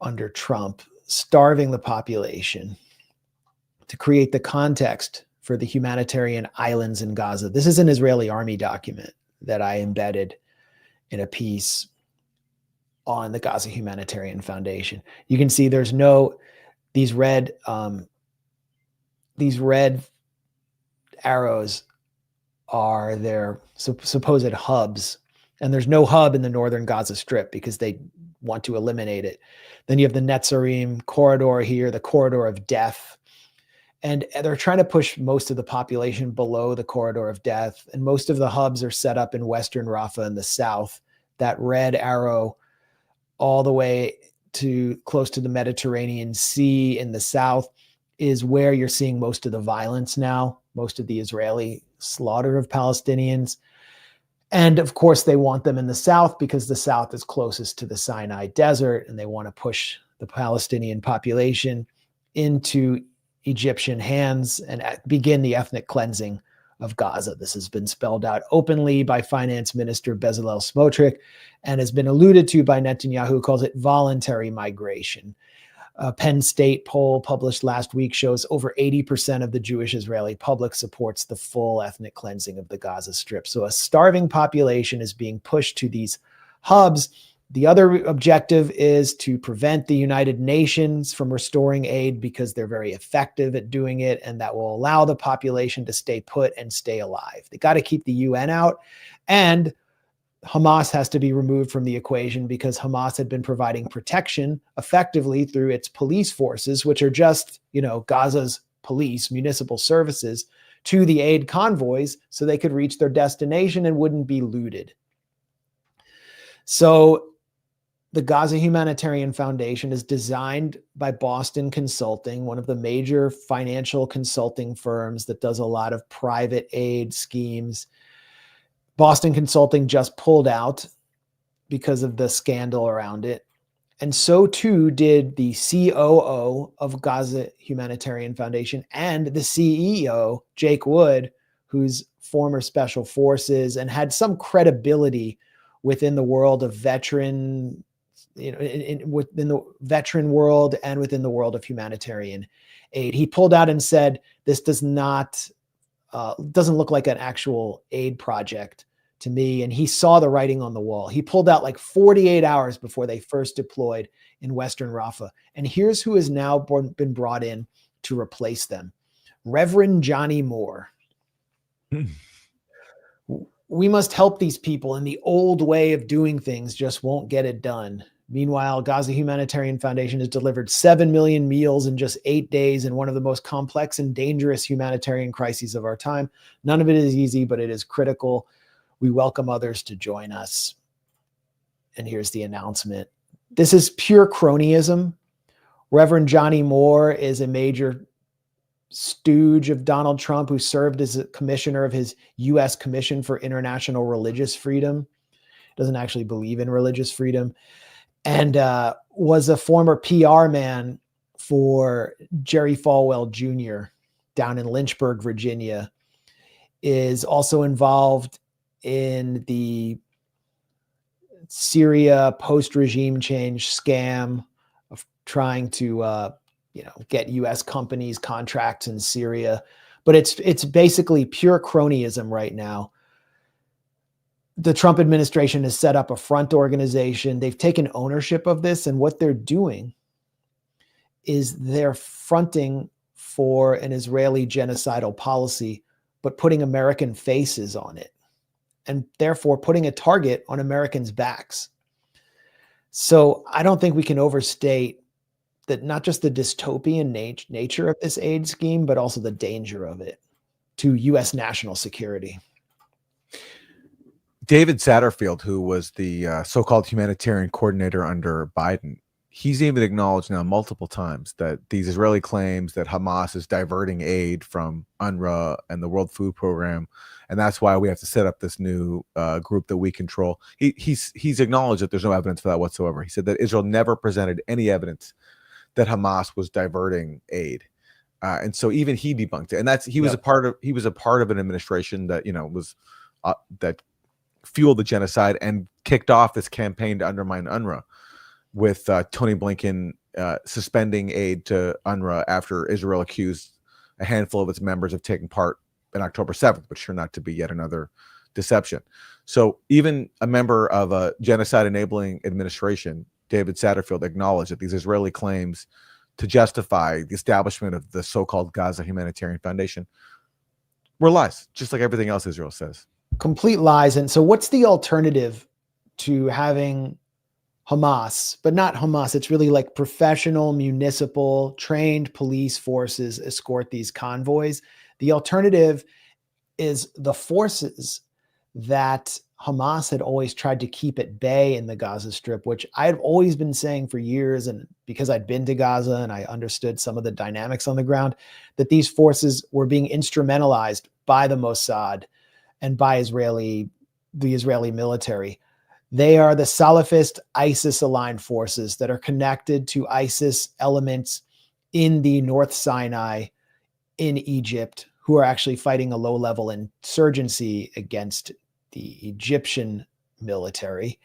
under Trump, starving the population to create the context for the humanitarian islands in Gaza. This is an Israeli army document that I embedded in a piece on the Gaza Humanitarian Foundation. You can see there's these red arrows are their supposed hubs. And there's no hub in the northern Gaza Strip because they want to eliminate it. Then you have the Netzarim corridor here, the corridor of death. And they're trying to push most of the population below the corridor of death. And most of the hubs are set up in Western Rafah in the south. That red arrow all the way to close to the Mediterranean Sea in the south is where you're seeing most of the violence now, most of the Israeli slaughter of Palestinians. And of course, they want them in the south because the south is closest to the Sinai Desert, and they want to push the Palestinian population into Egyptian hands and begin the ethnic cleansing of Gaza. This has been spelled out openly by Finance Minister Bezalel Smotrich and has been alluded to by Netanyahu, who calls it voluntary migration. A Penn State poll published last week shows over 80% of the Jewish Israeli public supports the full ethnic cleansing of the Gaza Strip. So a starving population is being pushed to these hubs. The other objective is to prevent the United Nations from restoring aid because they're very effective at doing it, and that will allow the population to stay put and stay alive. They got to keep the UN out, and Hamas has to be removed from the equation because Hamas had been providing protection effectively through its police forces, which are just, Gaza's police, municipal services, to the aid convoys so they could reach their destination and wouldn't be looted. So the Gaza Humanitarian Foundation is designed by Boston Consulting, one of the major financial consulting firms that does a lot of private aid schemes. Boston Consulting just pulled out because of the scandal around it. And so too did the COO of Gaza Humanitarian Foundation and the CEO, Jake Wood, who's former special forces and had some credibility within the world of veteran, within the veteran world and within the world of humanitarian aid. He pulled out and said, this doesn't look like an actual aid project to me. And he saw the writing on the wall. He pulled out like 48 hours before they first deployed in Western Rafah. And here's who has now been brought in to replace them. Reverend Johnny Moore. We must help these people, and the old way of doing things just won't get it done. Meanwhile, Gaza Humanitarian Foundation has delivered 7 million meals in just 8 days in one of the most complex and dangerous humanitarian crises of our time. None of it is easy, but it is critical. We welcome others to join us. And here's the announcement. This is pure cronyism. Reverend Johnny Moore is a major stooge of Donald Trump who served as a commissioner of his U.S. Commission for International Religious Freedom. Doesn't actually believe in religious freedom. And was a former PR man for Jerry Falwell Jr. down in Lynchburg, Virginia. Is also involved in the Syria post-regime change scam of trying to get U.S. companies contracts in Syria. But it's basically pure cronyism right now. The Trump administration has set up a front organization. They've taken ownership of this, and what they're doing is they're fronting for an Israeli genocidal policy, but putting American faces on it, and therefore putting a target on Americans' backs. So I don't think we can overstate that, not just the dystopian nature of this aid scheme, but also the danger of it to U.S. national security. David Satterfield, who was the so-called humanitarian coordinator under Biden, he's even acknowledged now multiple times that these Israeli claims that Hamas is diverting aid from UNRWA and the World Food Program, and that's why we have to set up this new group that we control. He's acknowledged that there's no evidence for that whatsoever. He said that Israel never presented any evidence that Hamas was diverting aid, and so even he debunked it. And he was a part of an administration that was that fueled the genocide and kicked off this campaign to undermine UNRWA, with Tony Blinken suspending aid to UNRWA after Israel accused a handful of its members of taking part in October 7th, which turned out to be yet another deception. So even a member of a genocide-enabling administration, David Satterfield, acknowledged that these Israeli claims to justify the establishment of the so-called Gaza Humanitarian Foundation were lies, just like everything else Israel says. Complete lies. And so what's the alternative to having Hamas, but not Hamas? It's really like professional, municipal, trained police forces escort these convoys. The alternative is the forces that Hamas had always tried to keep at bay in the Gaza Strip, which I've always been saying for years, and because I'd been to Gaza and I understood some of the dynamics on the ground, that these forces were being instrumentalized by the Mossad and by the Israeli military. They are the Salafist ISIS-aligned forces that are connected to ISIS elements in the North Sinai in Egypt, who are actually fighting a low-level insurgency against the Egyptian military.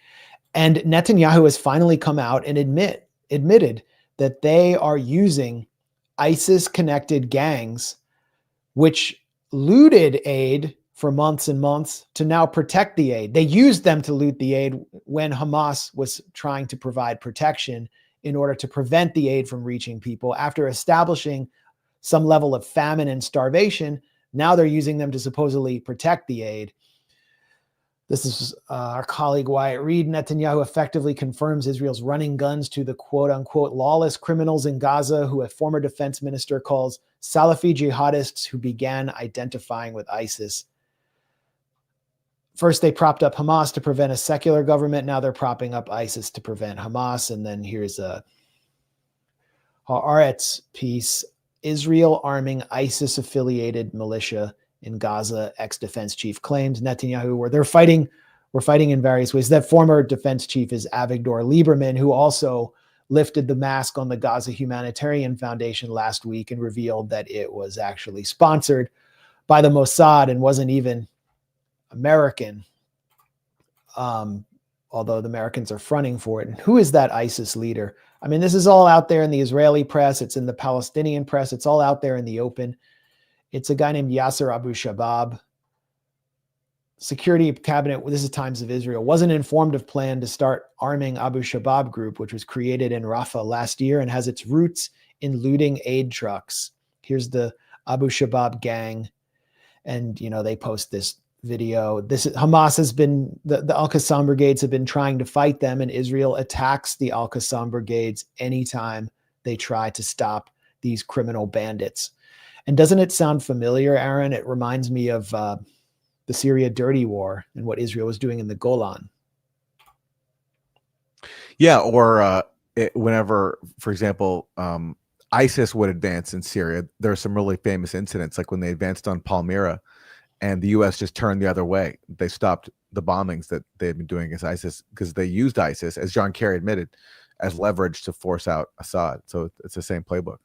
And Netanyahu has finally come out and admitted that they are using ISIS-connected gangs, which looted aid for months and months, to now protect the aid. They used them to loot the aid when Hamas was trying to provide protection in order to prevent the aid from reaching people. After establishing some level of famine and starvation, now they're using them to supposedly protect the aid. This is our colleague Wyatt Reed. Netanyahu effectively confirms Israel's running guns to the quote-unquote lawless criminals in Gaza, who a former defense minister calls Salafi jihadists who began identifying with ISIS. First, they propped up Hamas to prevent a secular government. Now they're propping up ISIS to prevent Hamas. And then here's a Haaretz piece. Israel arming ISIS-affiliated militia in Gaza, ex-defense chief claims. Netanyahu, we're fighting in various ways. That former defense chief is Avigdor Lieberman, who also lifted the mask on the Gaza Humanitarian Foundation last week and revealed that it was actually sponsored by the Mossad and wasn't even American. although the Americans are fronting for it. And who is that ISIS leader? I mean, this is all out there in the Israeli press. It's in the Palestinian press. It's all out there in the open. It's a guy named Yasser Abu Shabab. Security cabinet, this is Times of Israel, wasn't informed of plan to start arming Abu Shabab group, which was created in Rafah last year and has its roots in looting aid trucks. Here's the Abu Shabab gang. And, you know, they post this video. Hamas has been, the Al-Qassam brigades have been trying to fight them, and Israel attacks the Al-Qassam brigades anytime they try to stop these criminal bandits. And doesn't it sound familiar, Aaron? It reminds me of the Syria dirty war and what Israel was doing in the Golan. Yeah, or whenever, for example, ISIS would advance in Syria, there are some really famous incidents, like when they advanced on Palmyra and the U.S. just turned the other way. They stopped the bombings that they had been doing against ISIS because they used ISIS, as John Kerry admitted, as leverage to force out Assad. So it's the same playbook.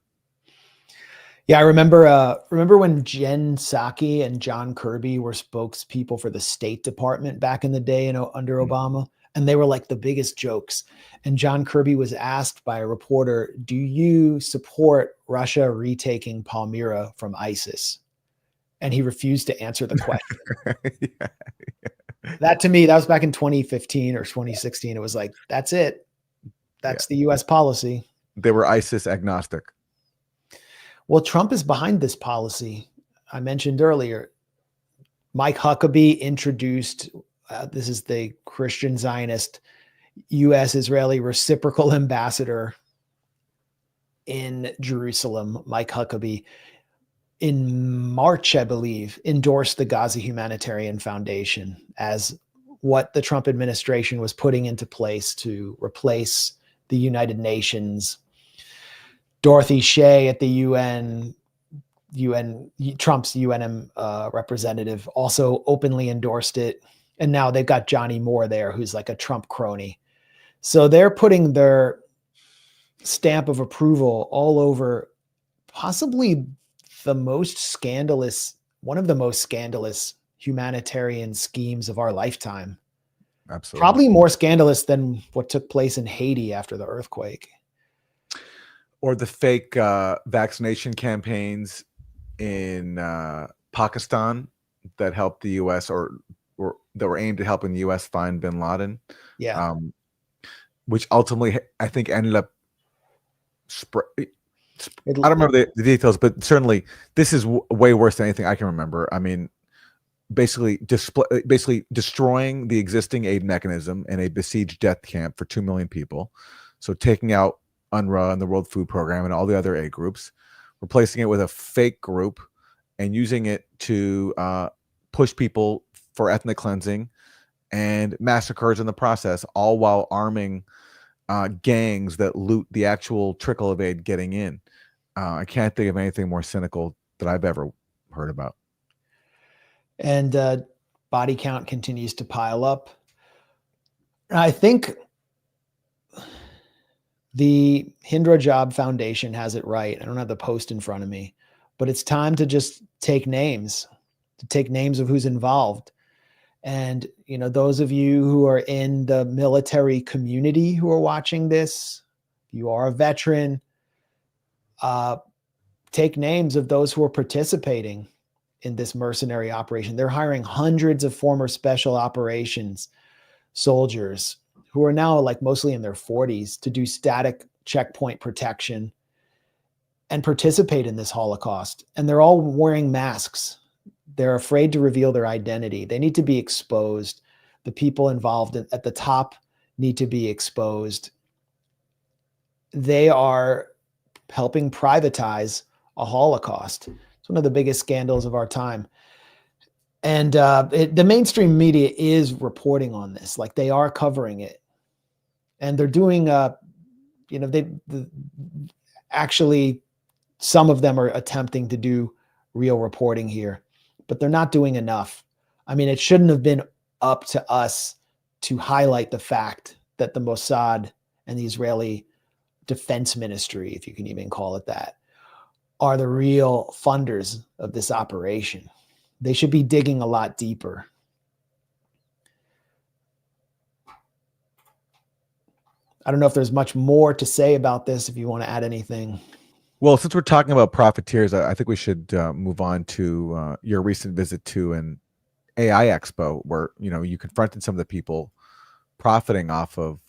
Yeah, I remember when Jen Psaki and John Kirby were spokespeople for the State Department back in the day, under Obama, and they were like the biggest jokes. And John Kirby was asked by a reporter, "Do you support Russia retaking Palmyra from ISIS?" And he refused to answer the question. That, to me, that was back in 2015 or 2016. It was like, that's it. That's the U.S. policy. They were ISIS agnostic. Well, Trump is behind this policy. I mentioned earlier, Mike Huckabee introduced, this is the Christian Zionist U.S. Israeli reciprocal ambassador in Jerusalem. Mike Huckabee, in March, I believe, endorsed the Gaza Humanitarian Foundation as what the Trump administration was putting into place to replace the United Nations. Dorothy Shea at the UN, Trump's UN representative, also openly endorsed it. And now they've got Johnny Moore there, who's like a Trump crony. So they're putting their stamp of approval all over possibly one of the most scandalous humanitarian schemes of our lifetime. Absolutely. Probably more scandalous than what took place in Haiti after the earthquake. Or the fake vaccination campaigns in Pakistan that helped the U.S. or that were aimed at helping the U.S. find bin Laden. Yeah. Which ultimately, I think, ended up I don't remember the details, but certainly this is way worse than anything I can remember. I mean, basically destroying the existing aid mechanism in a besieged death camp for 2 million people. So taking out UNRWA and the World Food Program and all the other aid groups, replacing it with a fake group and using it to push people for ethnic cleansing and massacres in the process, all while arming gangs that loot the actual trickle of aid getting in. I can't think of anything more cynical that I've ever heard about. And body count continues to pile up. I think the Hindra Job Foundation has it right. I don't have the post in front of me, but it's time to just take names of who's involved. And, you know, those of you who are in the military community who are watching this, you are a veteran, take names of those who are participating in this mercenary operation. They're hiring hundreds of former special operations soldiers who are now like mostly in their 40s to do static checkpoint protection and participate in this Holocaust. And they're all wearing masks. They're afraid to reveal their identity. They need to be exposed. The people involved at the top need to be exposed. They are helping privatize a Holocaust. It's one of the biggest scandals of our time. And the mainstream media is reporting on this, like they are covering it. And they're doing, actually, some of them are attempting to do real reporting here, but they're not doing enough. I mean, it shouldn't have been up to us to highlight the fact that the Mossad and the Israeli Defense Ministry, if you can even call it that, are the real funders of this operation. They should be digging a lot deeper. I don't know if there's much more to say about this, if you want to add anything. Well, since we're talking about profiteers, I think we should move on to your recent visit to an AI expo where, you confronted some of the people profiting off of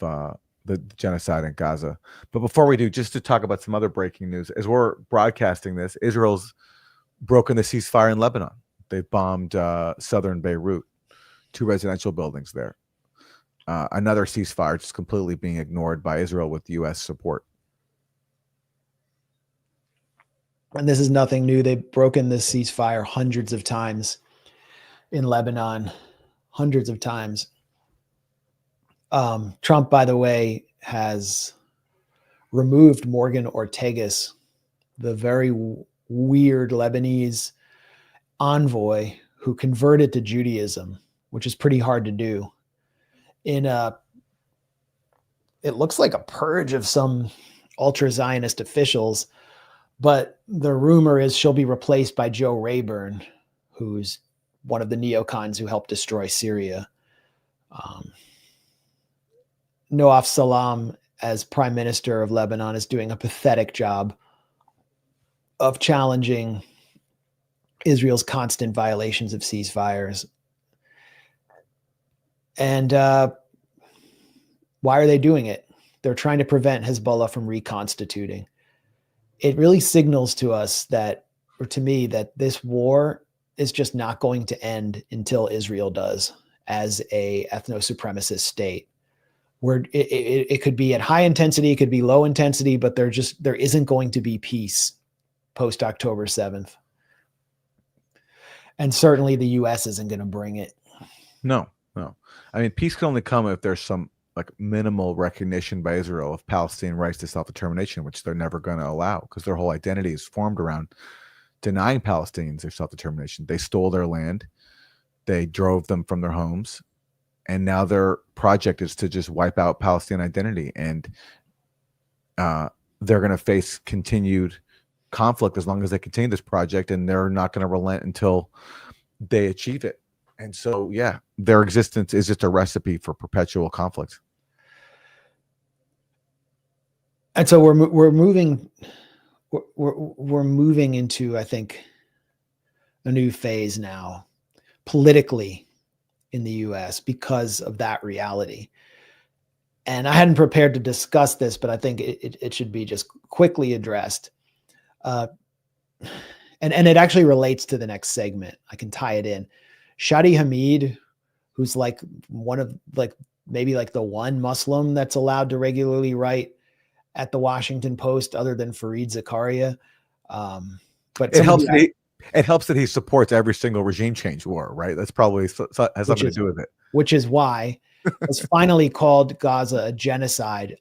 the genocide in Gaza. But before we do, just to talk about some other breaking news, as we're broadcasting this, Israel's broken the ceasefire in Lebanon. They've bombed southern Beirut, 2 residential buildings there. Another ceasefire just completely being ignored by Israel with U.S. support. And this is nothing new. They've broken this ceasefire hundreds of times in Lebanon, hundreds of times. Trump, by the way, has removed Morgan Ortagus, the very weird Lebanese envoy who converted to Judaism, which is pretty hard to do. It looks like a purge of some ultra-Zionist officials, but the rumor is she'll be replaced by Joe Rayburn, who's one of the neocons who helped destroy Syria. Noaf Salam, as prime minister of Lebanon, is doing a pathetic job of challenging Israel's constant violations of ceasefires. And why are they doing it? They're trying to prevent Hezbollah from reconstituting. It really signals to us that, or to me, that this war is just not going to end until Israel does as a ethno-supremacist state. Where it could be at high intensity, it could be low intensity, but there isn't going to be peace post October 7th. And certainly the US isn't going to bring it. No. I mean, peace can only come if there's some minimal recognition by Israel of Palestinian rights to self-determination, which they're never going to allow because their whole identity is formed around denying Palestinians their self-determination. They stole their land. They drove them from their homes. And now their project is to just wipe out Palestinian identity. And they're going to face continued conflict as long as they continue this project, and they're not going to relent until they achieve it. And so, yeah, their existence is just a recipe for perpetual conflict. And so we're moving into, I think, a new phase now politically in the US because of that reality. And I hadn't prepared to discuss this, but I think it should be just quickly addressed. And it actually relates to the next segment. I can tie it in. Shadi Hamid, who's one of maybe the one Muslim that's allowed to regularly write at the Washington Post other than Fareed Zakaria. But it helps that he supports every single regime change war, right? That's probably has something to do with it. Which is why has finally called Gaza a genocide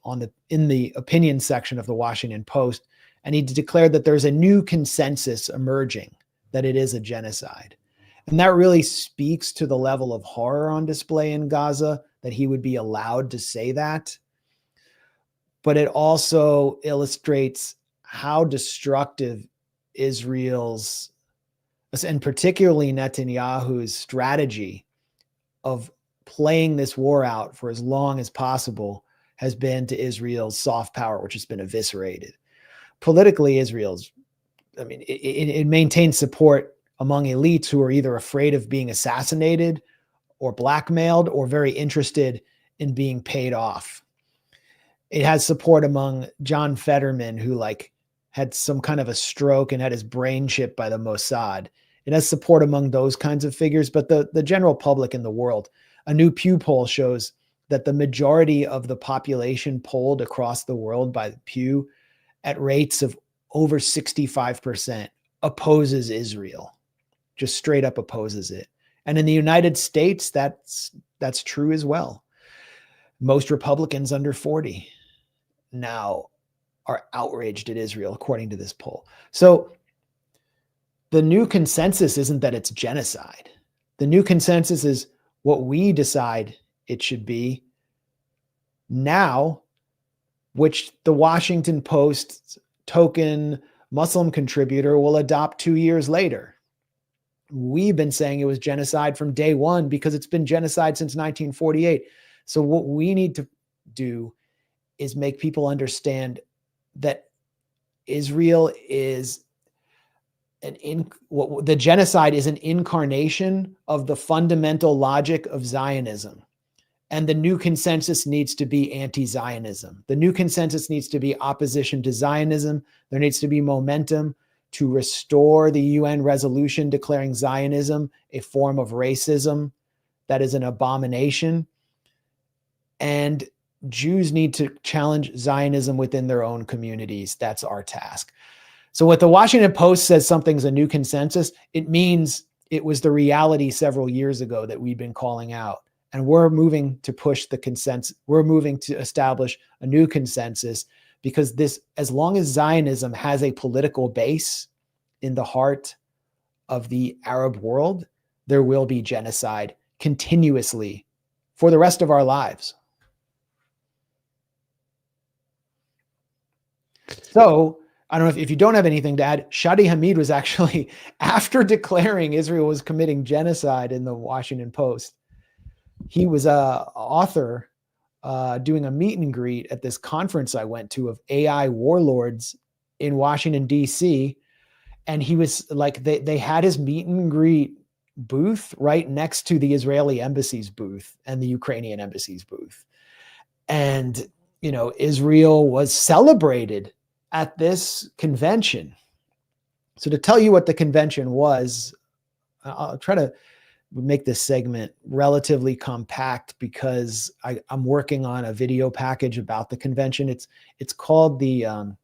in the opinion section of the Washington Post. And he declared that there's a new consensus emerging that it is a genocide. And that really speaks to the level of horror on display in Gaza, that he would be allowed to say that. But it also illustrates how destructive Israel's, and particularly Netanyahu's, strategy of playing this war out for as long as possible has been to Israel's soft power, which has been eviscerated. Politically, it maintains support among elites who are either afraid of being assassinated or blackmailed or very interested in being paid off. It has support among John Fetterman, who had some kind of a stroke and had his brain chipped by the Mossad. It has support among those kinds of figures, but the general public in the world, a new Pew poll shows that the majority of the population polled across the world by the Pew at rates of over 65% opposes Israel, just straight up opposes it. And in the United States, that's true as well. Most Republicans under 40 now are outraged at Israel, according to this poll. So the new consensus isn't that it's genocide. The new consensus is what we decide it should be now, which the Washington Post's token Muslim contributor will adopt 2 years later. We've been saying it was genocide from day one because it's been genocide since 1948. So what we need to do is make people understand that Israel is the genocide is an incarnation of the fundamental logic of Zionism. And the new consensus needs to be anti-Zionism. The new consensus needs to be opposition to Zionism. There needs to be momentum to restore the UN resolution declaring Zionism a form of racism that is an abomination. And Jews need to challenge Zionism within their own communities. That's our task. So what the Washington Post says something's a new consensus, it means it was the reality several years ago that we've been calling out. And we're moving to push the consensus. We're moving to establish a new consensus, because this, as long as Zionism has a political base in the heart of the Arab world, there will be genocide continuously for the rest of our lives. So I don't know if you don't have anything to add. Shadi Hamid was actually, after declaring Israel was committing genocide in the Washington Post, he was a author doing a meet and greet at this conference I went to of AI warlords in Washington, D.C. And he was like, they had his meet and greet booth right next to the Israeli embassy's booth and the Ukrainian embassy's booth. And, you know, Israel was celebrated at this convention. So to tell you what the convention was, I'll try to make this segment relatively compact because I'm working on a video package about the convention. It's called the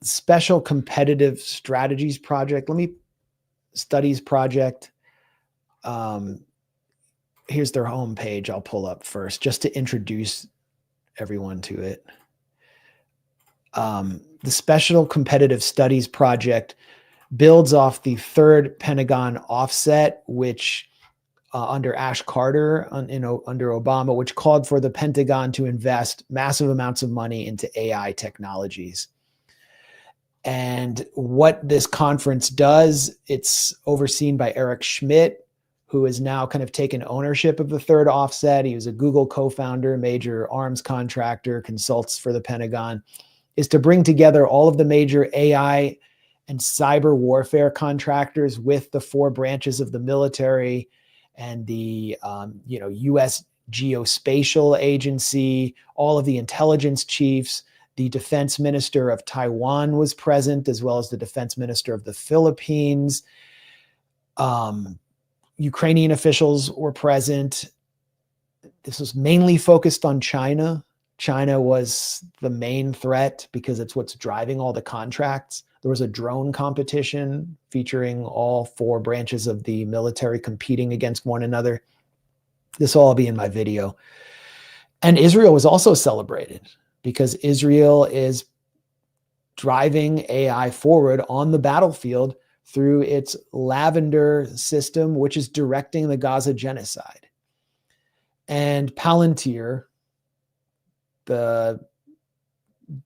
Special Competitive Strategies Project. Studies Project. Here's their homepage. I'll pull up first just to introduce everyone to it. The Special Competitive Studies Project builds off the third Pentagon offset, which under Ash Carter, under Obama, which called for the Pentagon to invest massive amounts of money into AI technologies. And what this conference does, it's overseen by Eric Schmidt, who has now kind of taken ownership of the third offset. He was a Google co-founder, major arms contractor, consults for the Pentagon, is to bring together all of the major AI and cyber warfare contractors with the four branches of the military and the U.S. Geospatial Agency, all of the intelligence chiefs. The defense minister of Taiwan was present, as well as the defense minister of the Philippines. Ukrainian officials were present. This was mainly focused on China. China was the main threat because it's what's driving all the contracts. There was a drone competition featuring all four branches of the military competing against one another. This will all be in my video. And Israel was also celebrated because Israel is driving AI forward on the battlefield through its Lavender system, which is directing the Gaza genocide. And Palantir, the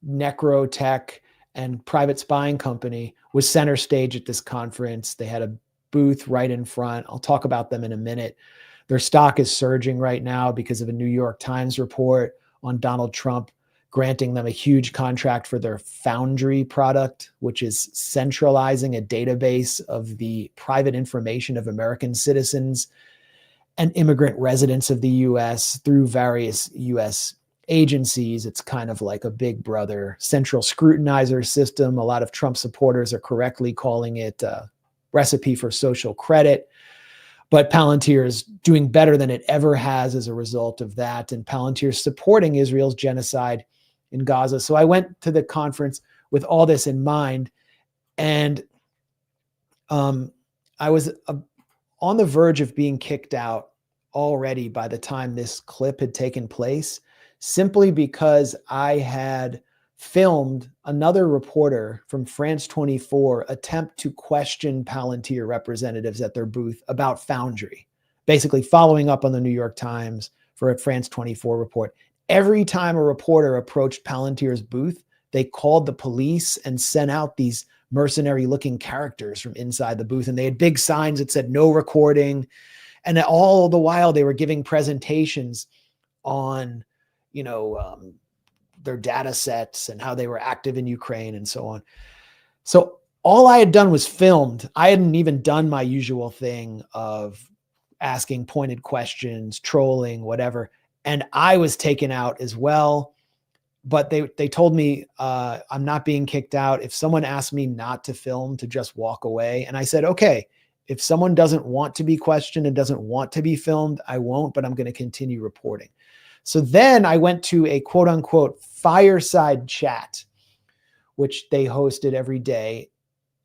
necrotech and private spying company, was center stage at this conference. They had a booth right in front. I'll talk about them in a minute. Their stock is surging right now because of a New York Times report on Donald Trump granting them a huge contract for their Foundry product, which is centralizing a database of the private information of American citizens and immigrant residents of the U.S. through various U.S. agencies. It's kind of like a big brother central scrutinizer system. A lot of Trump supporters are correctly calling it a recipe for social credit. But Palantir is doing better than it ever has as a result of that. And Palantir is supporting Israel's genocide in Gaza. So I went to the conference with all this in mind. And I was on the verge of being kicked out already by the time this clip had taken place, simply because I had filmed another reporter from France 24 attempt to question Palantir representatives at their booth about Foundry, basically following up on the New York Times for a France 24 report. Every time a reporter approached Palantir's booth, they called the police and sent out these mercenary looking characters from inside the booth. And they had big signs that said no recording. And all the while they were giving presentations on, their data sets and how they were active in Ukraine and so on. So all I had done was filmed. I hadn't even done my usual thing of asking pointed questions, trolling, whatever. And I was taken out as well. But they told me I'm not being kicked out. If someone asked me not to film, to just walk away. And I said, okay, if someone doesn't want to be questioned and doesn't want to be filmed, I won't, but I'm going to continue reporting. So then I went to a quote unquote fireside chat, which they hosted every day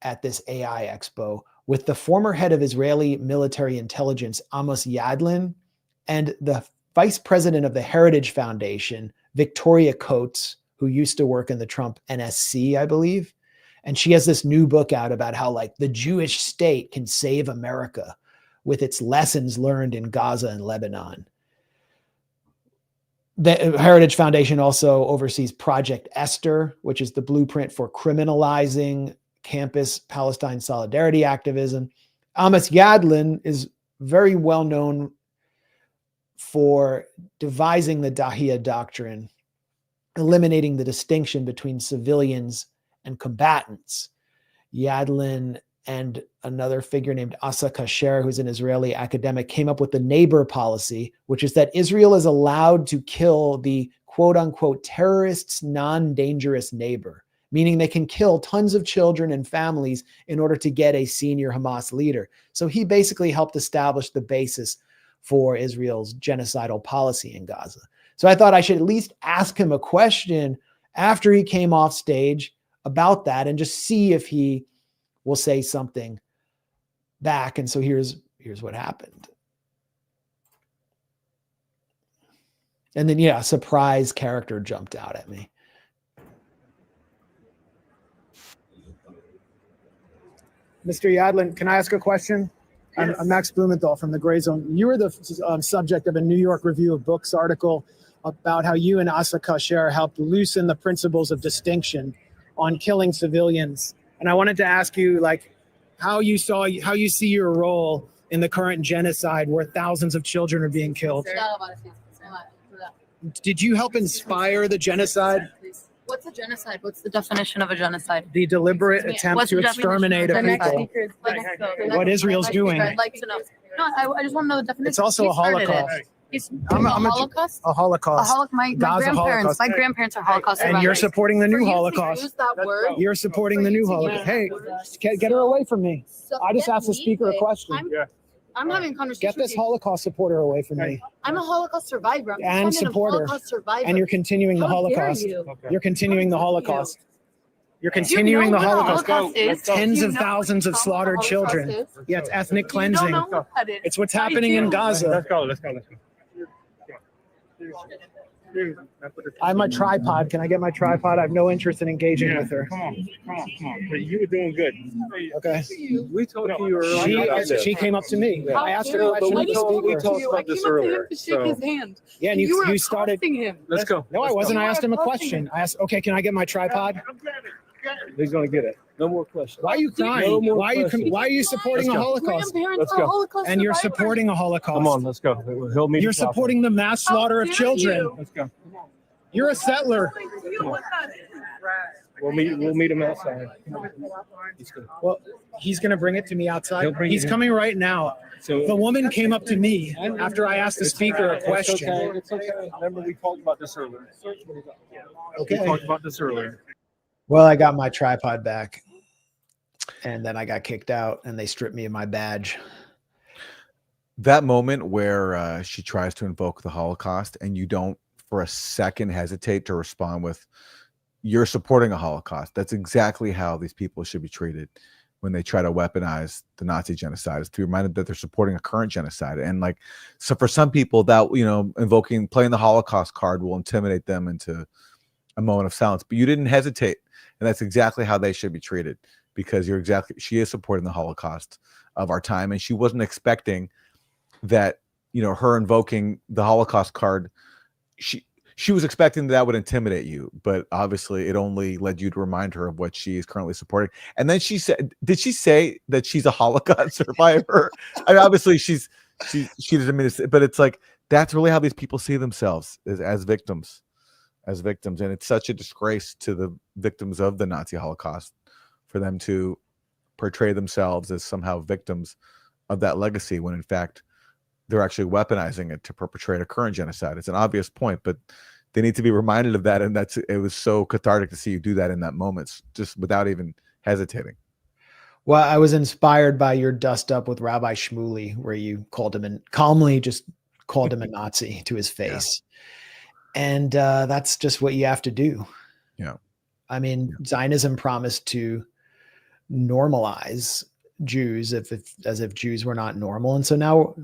at this AI expo with the former head of Israeli military intelligence, Amos Yadlin, and the vice president of the Heritage Foundation, Victoria Coates, who used to work in the Trump NSC, I believe. And she has this new book out about how like the Jewish state can save America with its lessons learned in Gaza and Lebanon. The Heritage Foundation also oversees Project Esther, which is the blueprint for criminalizing campus Palestine solidarity activism. Amos Yadlin is very well known for devising the Dahiya doctrine, eliminating the distinction between civilians and combatants. Yadlin and another figure named Asa Kasher, who's an Israeli academic, came up with the neighbor policy, which is that Israel is allowed to kill the quote unquote terrorist's non-dangerous neighbor, meaning they can kill tons of children and families in order to get a senior Hamas leader. So he basically helped establish the basis for Israel's genocidal policy in Gaza. So I thought I should at least ask him a question after he came off stage about that and just see if he will say something back. And so here's what happened. And then, yeah, a surprise character jumped out at me. Mr. Yadlin, can I ask a question? Yes. I'm Max Blumenthal from the Grayzone. You were the subject of a New York Review of Books article about how you and Asa Kasher helped loosen the principles of distinction on killing civilians. And I wanted to ask you, like, how you see your role in the current genocide where thousands of children are being killed. Did you help inspire the genocide? What's a genocide? What's the definition of a genocide? The deliberate attempt What's to the definition exterminate of a genocide? people. What Israel's doing. I'd like to know. No, I just want to know the definition. It's also Who a started Holocaust. it? It's I'm a a- Holocaust? A Holocaust. My Gaza grandparents. Holocaust. My grandparents are Holocaust And you're survivors. supporting the For new you to Holocaust. use that word, You're supporting the new Holocaust. Hey, get her away from me. I just asked the speaker a question. I'm having a conversation Get this with you. Holocaust supporter away from me. I'm a Holocaust survivor. I'm And descendant of supporter. Holocaust survivors. And you're continuing the How dare Holocaust. you? You're continuing the How dare you? Holocaust. You're Do you continuing know the what Holocaust. Holocaust is? Tens Do you of know thousands of what slaughtered Holocaust children. is? Yeah, it's ethnic You cleansing. don't know what that is. It's what's I happening in do. Gaza. Let's go. I have my tripod. Can I get my tripod? I have no interest in engaging with her. Come on. But you were doing good. Okay. We talked to you earlier about this. She came up to me. How I asked her dare a you? question. I at the just told speaker. we talked you. about I this came up to earlier, him to shake so- his hand. Yeah, and You were you started. accosting him. Let's go. No, I Let's wasn't. go. I asked him a accosting question. I asked, okay, can I get my tripod? He's gonna get it. No more questions. Why are you crying? No more Why questions. are you supporting a Let's go. Holocaust? Grandparents Let's are go. Holocaust And you're survivors. supporting a Holocaust. Come on, let's go. He'll meet You're us out supporting the mass slaughter of dare children. you? there. Let's go. You're a settler. We'll meet him outside. Let's go. Well, he's going to bring it to me He'll outside. bring He's it in. coming right now. So The woman came up to me after I asked the speaker a question. It's okay. Remember, we talked about this earlier. We Okay. talked about this earlier. Well, I got my tripod back and then I got kicked out and they stripped me of my badge. That moment where she tries to invoke the Holocaust and you don't for a second hesitate to respond with, you're supporting a Holocaust. That's exactly how these people should be treated when they try to weaponize the Nazi genocide, is to be reminded that they're supporting a current genocide. And like, so for some people that, you know, playing the Holocaust card will intimidate them into a moment of silence, but you didn't hesitate. And that's exactly how they should be treated, because she is supporting the Holocaust of our time. And she wasn't expecting that, you know, her invoking the Holocaust card, she was expecting that would intimidate you, but obviously it only led you to remind her of what she is currently supporting. And then she said, did she say that she's a Holocaust survivor? I mean, obviously she doesn't mean to say, but it's like, that's really how these people see themselves, as victims. as victims. And it's such a disgrace to the victims of the Nazi Holocaust for them to portray themselves as somehow victims of that legacy, when in fact they're actually weaponizing it to perpetrate a current genocide. It's an obvious point, but they need to be reminded of that. And it was so cathartic to see you do that in that moment, just without even hesitating. Well, I was inspired by your dust up with Rabbi Shmuley, where you called him and calmly just called him a Nazi to his face. Yeah. And that's just what you have to do. Yeah. I mean, Zionism promised to normalize Jews as if Jews were not normal. And so now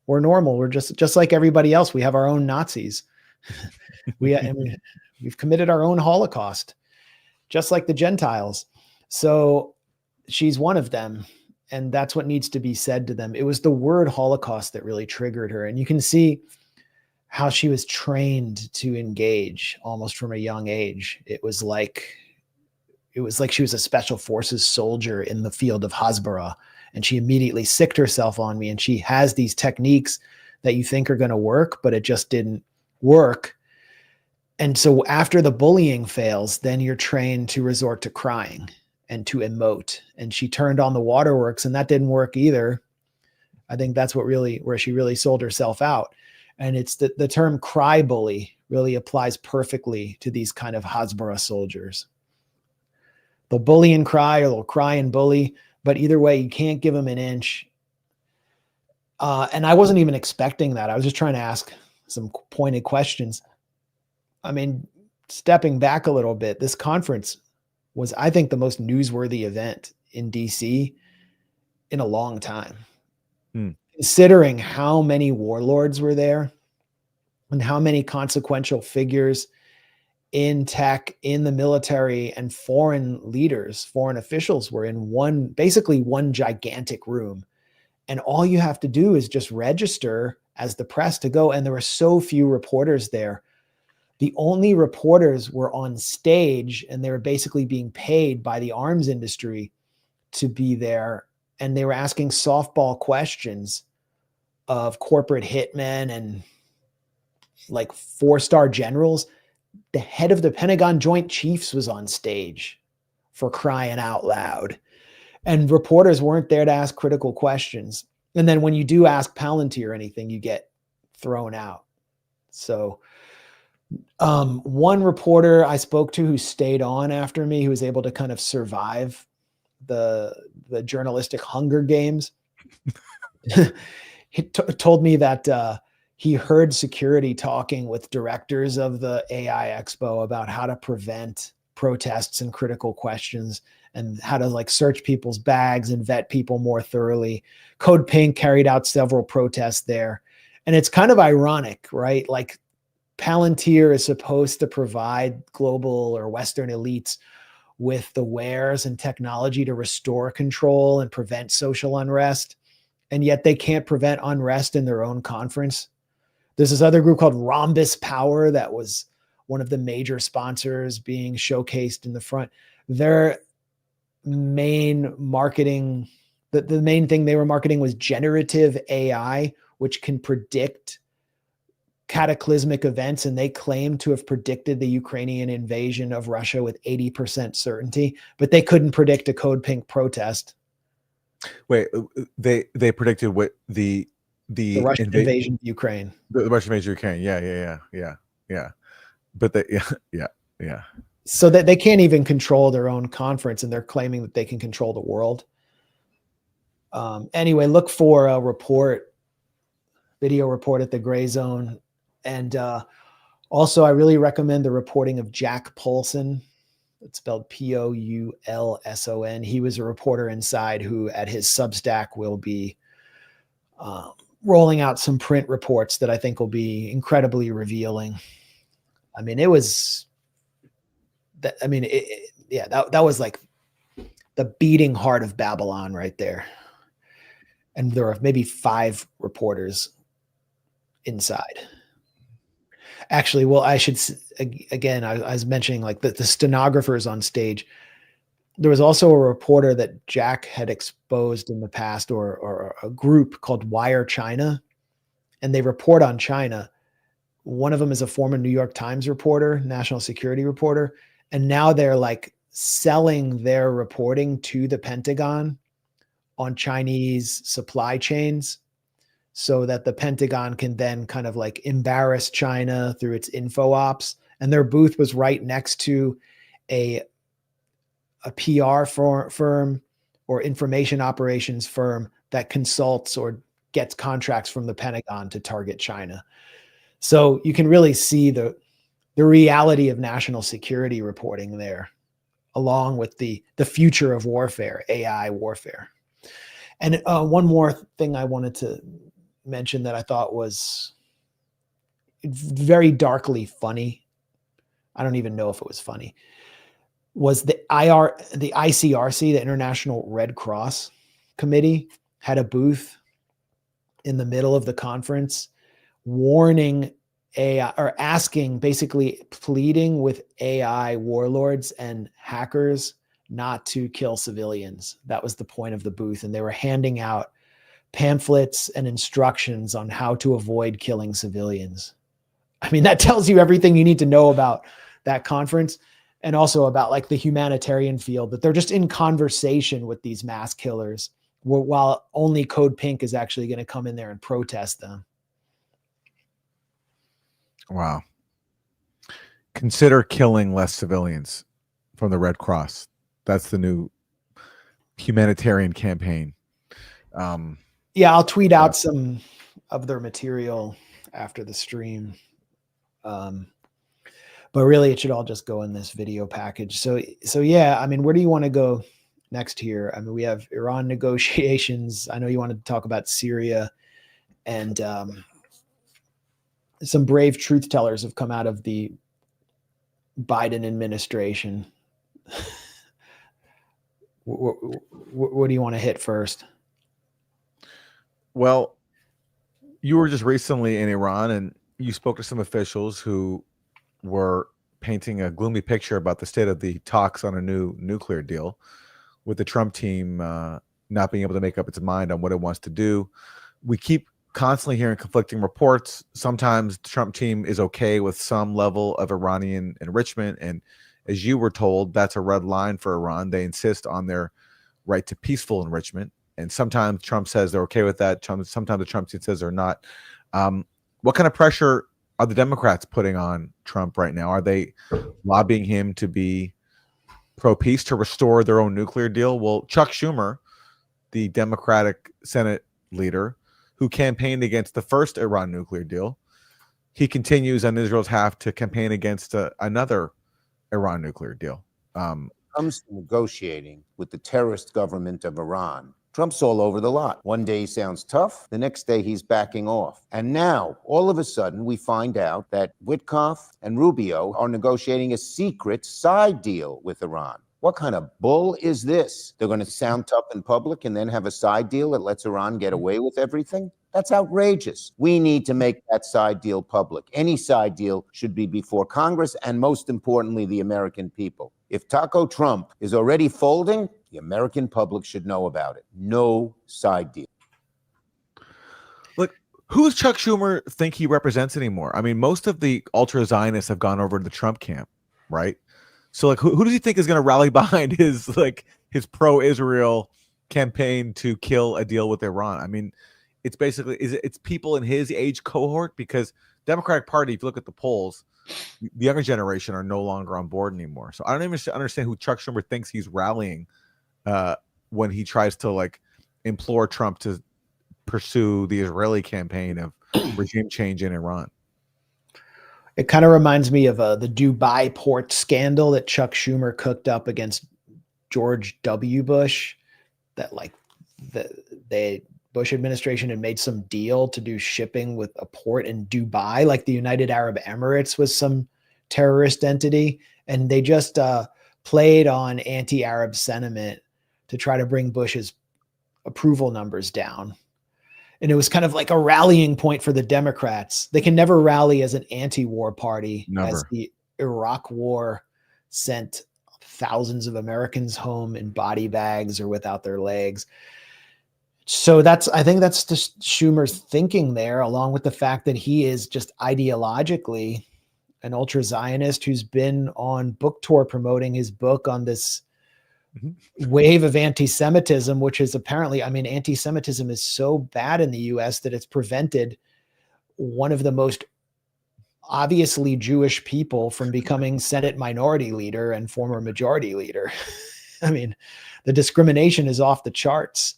we're normal. We're just like everybody else. We have our own Nazis. We've committed our own Holocaust, just like the Gentiles. So she's one of them. And that's what needs to be said to them. It was the word Holocaust that really triggered her. And you can see how she was trained to engage almost from a young age. It was like she was a special forces soldier in the field of Hasbara, and she immediately sicked herself on me. And she has these techniques that you think are going to work, but it just didn't work. And so after the bullying fails, then you're trained to resort to crying and to emote. And she turned on the waterworks, and that didn't work either. I think that's where she really sold herself out. And it's the term cry bully really applies perfectly to these kind of Hasbara soldiers. They'll bully and cry, or they'll cry and bully, but either way, you can't give them an inch. And I wasn't even expecting that. I was just trying to ask some pointed questions. I mean, stepping back a little bit, this conference was, I think, the most newsworthy event in DC in a long time. Considering how many warlords were there and how many consequential figures in tech, in the military, and foreign leaders, foreign officials were in basically one gigantic room. And all you have to do is just register as the press to go. And there were so few reporters there. The only reporters were on stage, and they were basically being paid by the arms industry to be there. And they were asking softball questions of corporate hitmen and like 4-star generals. The head of the Pentagon Joint Chiefs was on stage, for crying out loud. And reporters weren't there to ask critical questions. And then when you do ask Palantir or anything, you get thrown out. So one reporter I spoke to who stayed on after me, who was able to kind of survive the journalistic Hunger Games, he told me that he heard security talking with directors of the AI Expo about how to prevent protests and critical questions, and how to like search people's bags and vet people more thoroughly. Code Pink carried out several protests there. And it's kind of ironic, right? Like Palantir is supposed to provide global or Western elites with the wares and technology to restore control and prevent social unrest. And yet they can't prevent unrest in their own conference. There's this other group called Rhombus Power that was one of the major sponsors being showcased in the front. Their main marketing, the main thing they were marketing was generative AI, which can predict cataclysmic events. And they claim to have predicted the Ukrainian invasion of Russia with 80% certainty, but they couldn't predict a Code Pink protest. Wait, they predicted what the Russian invasion of Ukraine. The Russian invasion of Ukraine. Yeah. But yeah. So that they can't even control their own conference, and they're claiming that they can control the world. Anyway, look for a video report at the Grayzone. And also, I really recommend the reporting of Jack Poulson. It's spelled Poulson. He was a reporter inside who at his Substack will be rolling out some print reports that I think will be incredibly revealing. I mean, that was like the beating heart of Babylon right there. And there are maybe 5 reporters inside. Actually, well, I should, again, I was mentioning like the stenographers on stage. There was also a reporter that Jack had exposed in the past, or a group called Wire China, and they report on China. one of them is a former New York Times reporter, national security reporter, and now they're like selling their reporting to the Pentagon on Chinese supply chains so that the Pentagon can then kind of like embarrass China through its info ops. And their booth was right next to a PR firm or information operations firm that consults or gets contracts from the Pentagon to target China. So you can really see the reality of national security reporting there, along with the future of warfare, AI warfare. And one more thing I wanted to mention that I thought was very darkly funny. I don't even know if it was funny. Was the ICRC, the International Red Cross Committee, had a booth in the middle of the conference warning AI, or asking, basically pleading with AI warlords and hackers not to kill civilians. That was the point of the booth. And they were handing out pamphlets and instructions on how to avoid killing civilians. I mean, that tells you everything you need to know about that conference, and also about like the humanitarian field, that they're just in conversation with these mass killers, while only Code Pink is actually going to come in there and protest them. Wow. Consider killing less civilians from the Red Cross. That's the new humanitarian campaign. Yeah, I'll tweet out some of their material after the stream. But really, it should all just go in this video package. So yeah, I mean, where do you want to go next here? I mean, we have Iran negotiations. I know you wanted to talk about Syria, and some brave truth tellers have come out of the Biden administration. What do you want to hit first? Well, you were just recently in Iran, and you spoke to some officials who were painting a gloomy picture about the state of the talks on a new nuclear deal, with the Trump team not being able to make up its mind on what it wants to do. We keep constantly hearing conflicting reports. Sometimes the Trump team is okay with some level of Iranian enrichment, and as you were told, that's a red line for Iran. They insist on their right to peaceful enrichment, and sometimes Trump says they're okay with that. Sometimes the Trump team says they're not. What kind of pressure are the Democrats putting on Trump right now? Are they lobbying him to be pro-peace, to restore their own nuclear deal? Well, Chuck Schumer, the Democratic Senate leader who campaigned against the first Iran nuclear deal, he continues on Israel's half to campaign against another Iran nuclear deal. Comes to negotiating with the terrorist government of Iran, Trump's all over the lot. One day he sounds tough, the next day he's backing off. And now, all of a sudden, we find out that Witkoff and Rubio are negotiating a secret side deal with Iran. What kind of bull is this? They're going to sound tough in public and then have a side deal that lets Iran get away with everything? That's outrageous. We need to make that side deal public. Any side deal should be before Congress and, most importantly, the American people. If Taco Trump is already folding, the American public should know about it. No side deal. Look, who does Chuck Schumer think he represents anymore? I mean, most of the ultra-Zionists have gone over to the Trump camp, right? So, like, who does he think is going to rally behind his pro-Israel campaign to kill a deal with Iran? I mean, it's basically, it's people in his age cohort, because Democratic Party, if you look at the polls, the younger generation are no longer on board anymore. So I don't even understand who Chuck Schumer thinks he's rallying when he tries to like implore Trump to pursue the Israeli campaign of regime change in Iran. It kind of reminds me of the Dubai port scandal that Chuck Schumer cooked up against George W. Bush, that like the Bush administration had made some deal to do shipping with a port in Dubai, like the United Arab Emirates was some terrorist entity. And they just played on anti-Arab sentiment to try to bring Bush's approval numbers down. And it was kind of like a rallying point for the Democrats. They can never rally as an anti-war party. Never. As the Iraq war sent thousands of Americans home in body bags or without their legs. So I think that's just Schumer's thinking there, along with the fact that he is just ideologically an ultra Zionist who's been on book tour promoting his book on this wave of anti-Semitism, which is apparently, I mean, anti-Semitism is so bad in the US that it's prevented one of the most obviously Jewish people from becoming Senate minority leader and former majority leader. I mean, the discrimination is off the charts.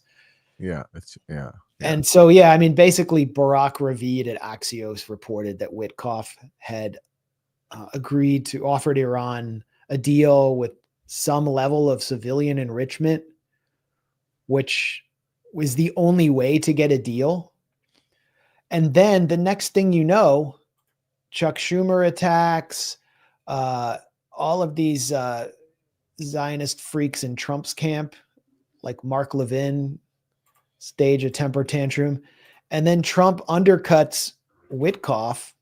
Yeah. And so, yeah, I mean, basically Barak Ravid at Axios reported that Witkoff had agreed to offer Iran a deal with some level of civilian enrichment, which was the only way to get a deal. And then the next thing you know, Chuck Schumer attacks, all of these Zionist freaks in Trump's camp, like Mark Levin, stage a temper tantrum. And then Trump undercuts Witkoff.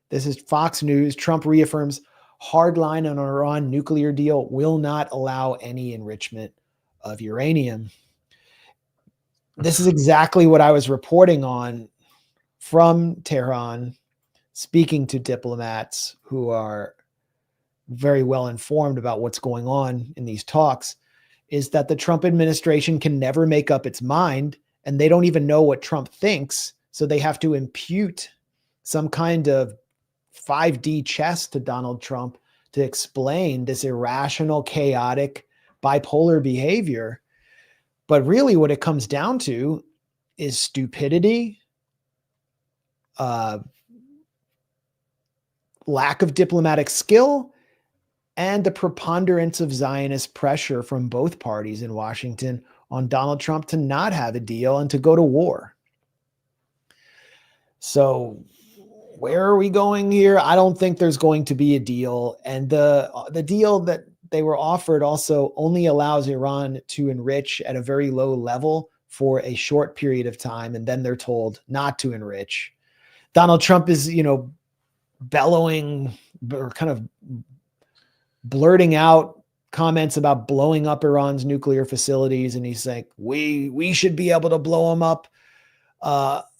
This is Fox News. Trump reaffirms hardline on Iran nuclear deal will not allow any enrichment of uranium. This is exactly what I was reporting on from Tehran, speaking to diplomats who are very well informed about what's going on in these talks, is that the Trump administration can never make up its mind, and they don't even know what Trump thinks. So they have to impute some kind of 5D chess to Donald Trump to explain this irrational, chaotic, bipolar behavior. But really what it comes down to is stupidity, lack of diplomatic skill, and the preponderance of Zionist pressure from both parties in Washington on Donald Trump to not have a deal and to go to war. So where are we going here? I don't think there's going to be a deal. And the deal that they were offered also only allows Iran to enrich at a very low level for a short period of time, and then they're told not to enrich. Donald Trump is, bellowing or kind of blurting out comments about blowing up Iran's nuclear facilities. And he's like, we should be able to blow them up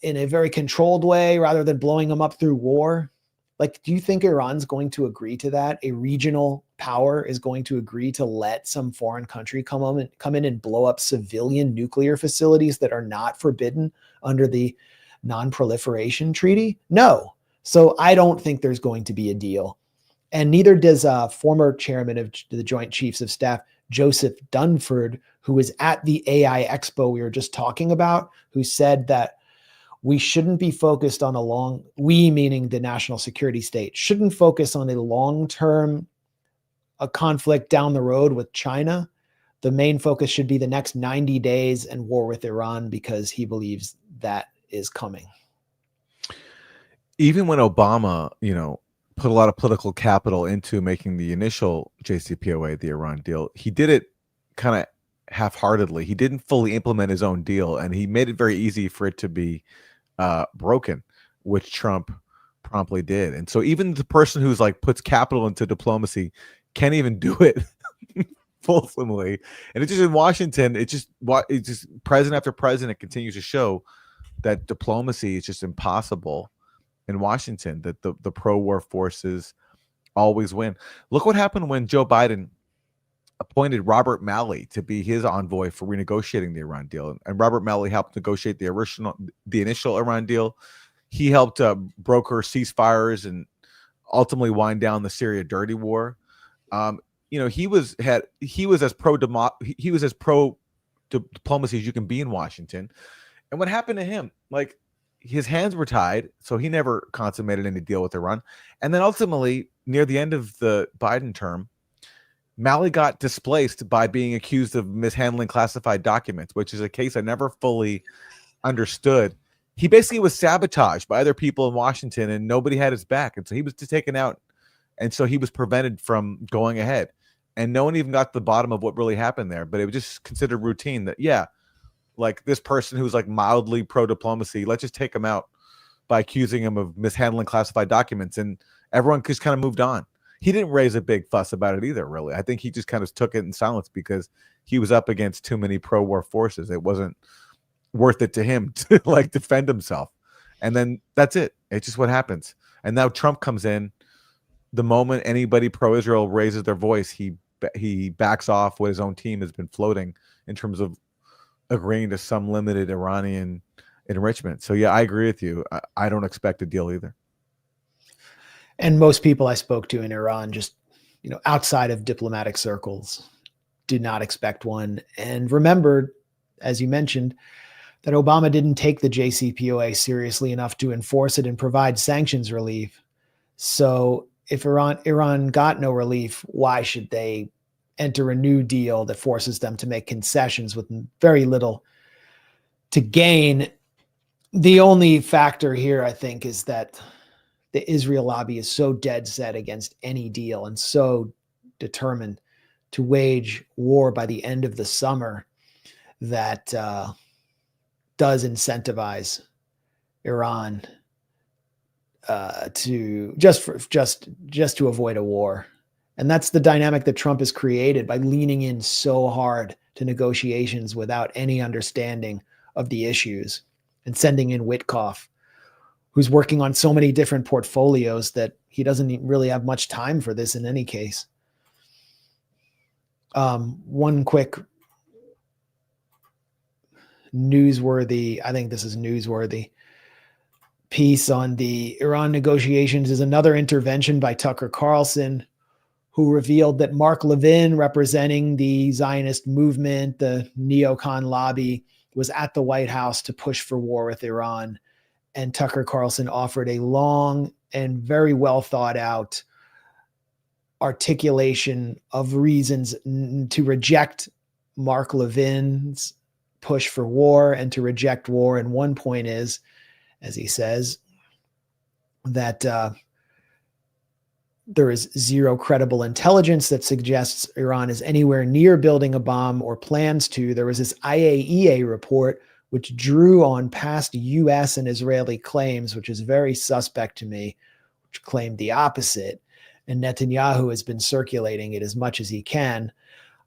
in a very controlled way rather than blowing them up through war. Like, do you think Iran's going to agree to that? A regional power is going to agree to let some foreign country come in and blow up civilian nuclear facilities that are not forbidden under the non-proliferation treaty? No. So I don't think there's going to be a deal. And neither does former chairman of the Joint Chiefs of Staff, Joseph Dunford, who was at the AI expo we were just talking about, who said that we shouldn't be focused on we meaning the national security state, shouldn't focus on a long-term conflict down the road with China. The main focus should be the next 90 days and war with Iran, because he believes that is coming. Even when Obama, put a lot of political capital into making the initial JCPOA, the Iran deal, he did it kind of half-heartedly. He didn't fully implement his own deal, and he made it very easy for it to be broken, which Trump promptly did. And so even the person who's puts capital into diplomacy can't even do it fulsomely. And it's just in Washington, it's just president after president continues to show that diplomacy is just impossible in Washington, that the pro-war forces always win. Look what happened when Joe Biden appointed Robert Malley to be his envoy for renegotiating the Iran deal. And Robert Malley helped negotiate the initial Iran deal. He helped broker ceasefires and ultimately wind down the Syria dirty war. He was as pro diplomacy as you can be in Washington. And what happened to him? His hands were tied, so he never consummated any deal with Iran. And then ultimately, near the end of the Biden term, Malley got displaced by being accused of mishandling classified documents, which is a case I never fully understood. He basically was sabotaged by other people in Washington, and nobody had his back. And so he was taken out. And so he was prevented from going ahead. And no one even got to the bottom of what really happened there. But it was just considered routine that, this person who's mildly pro-diplomacy, let's just take him out by accusing him of mishandling classified documents. And everyone just kind of moved on. He didn't raise a big fuss about it either, really. I think he just kind of took it in silence because he was up against too many pro-war forces. It wasn't worth it to him to like defend himself. And then that's it. It's just what happens. And now Trump comes in. The moment anybody pro-Israel raises their voice, he backs off what his own team has been floating in terms of agreeing to some limited Iranian enrichment. So yeah, I agree with you. I don't expect a deal either. And most people I spoke to in Iran, just, you know, outside of diplomatic circles, did not expect one. And remember, as you mentioned, that Obama didn't take the JCPOA seriously enough to enforce it and provide sanctions relief. So if Iran got no relief, why should they enter a new deal that forces them to make concessions with very little to gain? The only factor here, I think, is that the Israel lobby is so dead set against any deal and so determined to wage war by the end of the summer that does incentivize Iran to just to avoid a war. And that's the dynamic that Trump has created by leaning in so hard to negotiations without any understanding of the issues and sending in Witkoff, who's working on so many different portfolios that he doesn't really have much time for this in any case. One quick newsworthy, I think this is newsworthy, piece on the Iran negotiations is another intervention by Tucker Carlson, who revealed that Mark Levin, representing the Zionist movement, the neocon lobby, was at the White House to push for war with Iran. And Tucker Carlson offered a long and very well thought out articulation of reasons to reject Mark Levin's push for war and to reject war. And one point is, as he says, that there is zero credible intelligence that suggests Iran is anywhere near building a bomb or plans to. There was this IAEA report which drew on past US and Israeli claims, which is very suspect to me, which claimed the opposite. And Netanyahu has been circulating it as much as he can.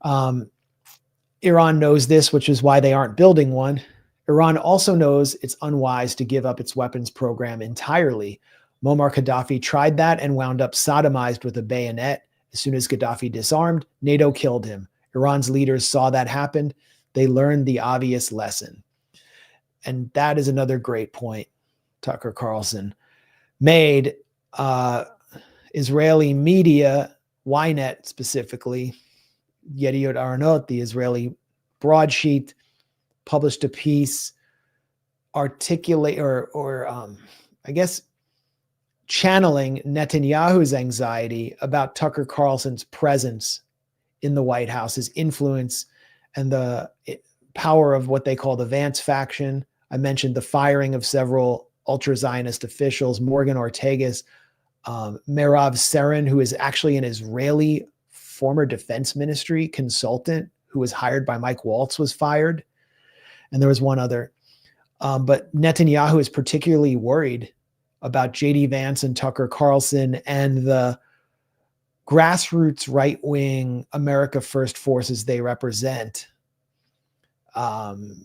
Iran knows this, which is why they aren't building one. Iran also knows it's unwise to give up its weapons program entirely. Muammar Gaddafi tried that and wound up sodomized with a bayonet. As soon as Gaddafi disarmed, NATO killed him. Iran's leaders saw that happen. They learned the obvious lesson. And that is another great point Tucker Carlson made. Israeli media, Ynet specifically, Yediot Aharonot, the Israeli broadsheet, published a piece articulate I guess channeling Netanyahu's anxiety about Tucker Carlson's presence in the White House, his influence and the power of what they call the Vance faction. I mentioned the firing of several ultra-Zionist officials, Morgan Ortagus, Merav Seren, who is actually an Israeli former defense ministry consultant who was hired by Mike Waltz, was fired. And there was one other. But Netanyahu is particularly worried about J.D. Vance and Tucker Carlson and the grassroots right-wing America First forces they represent. And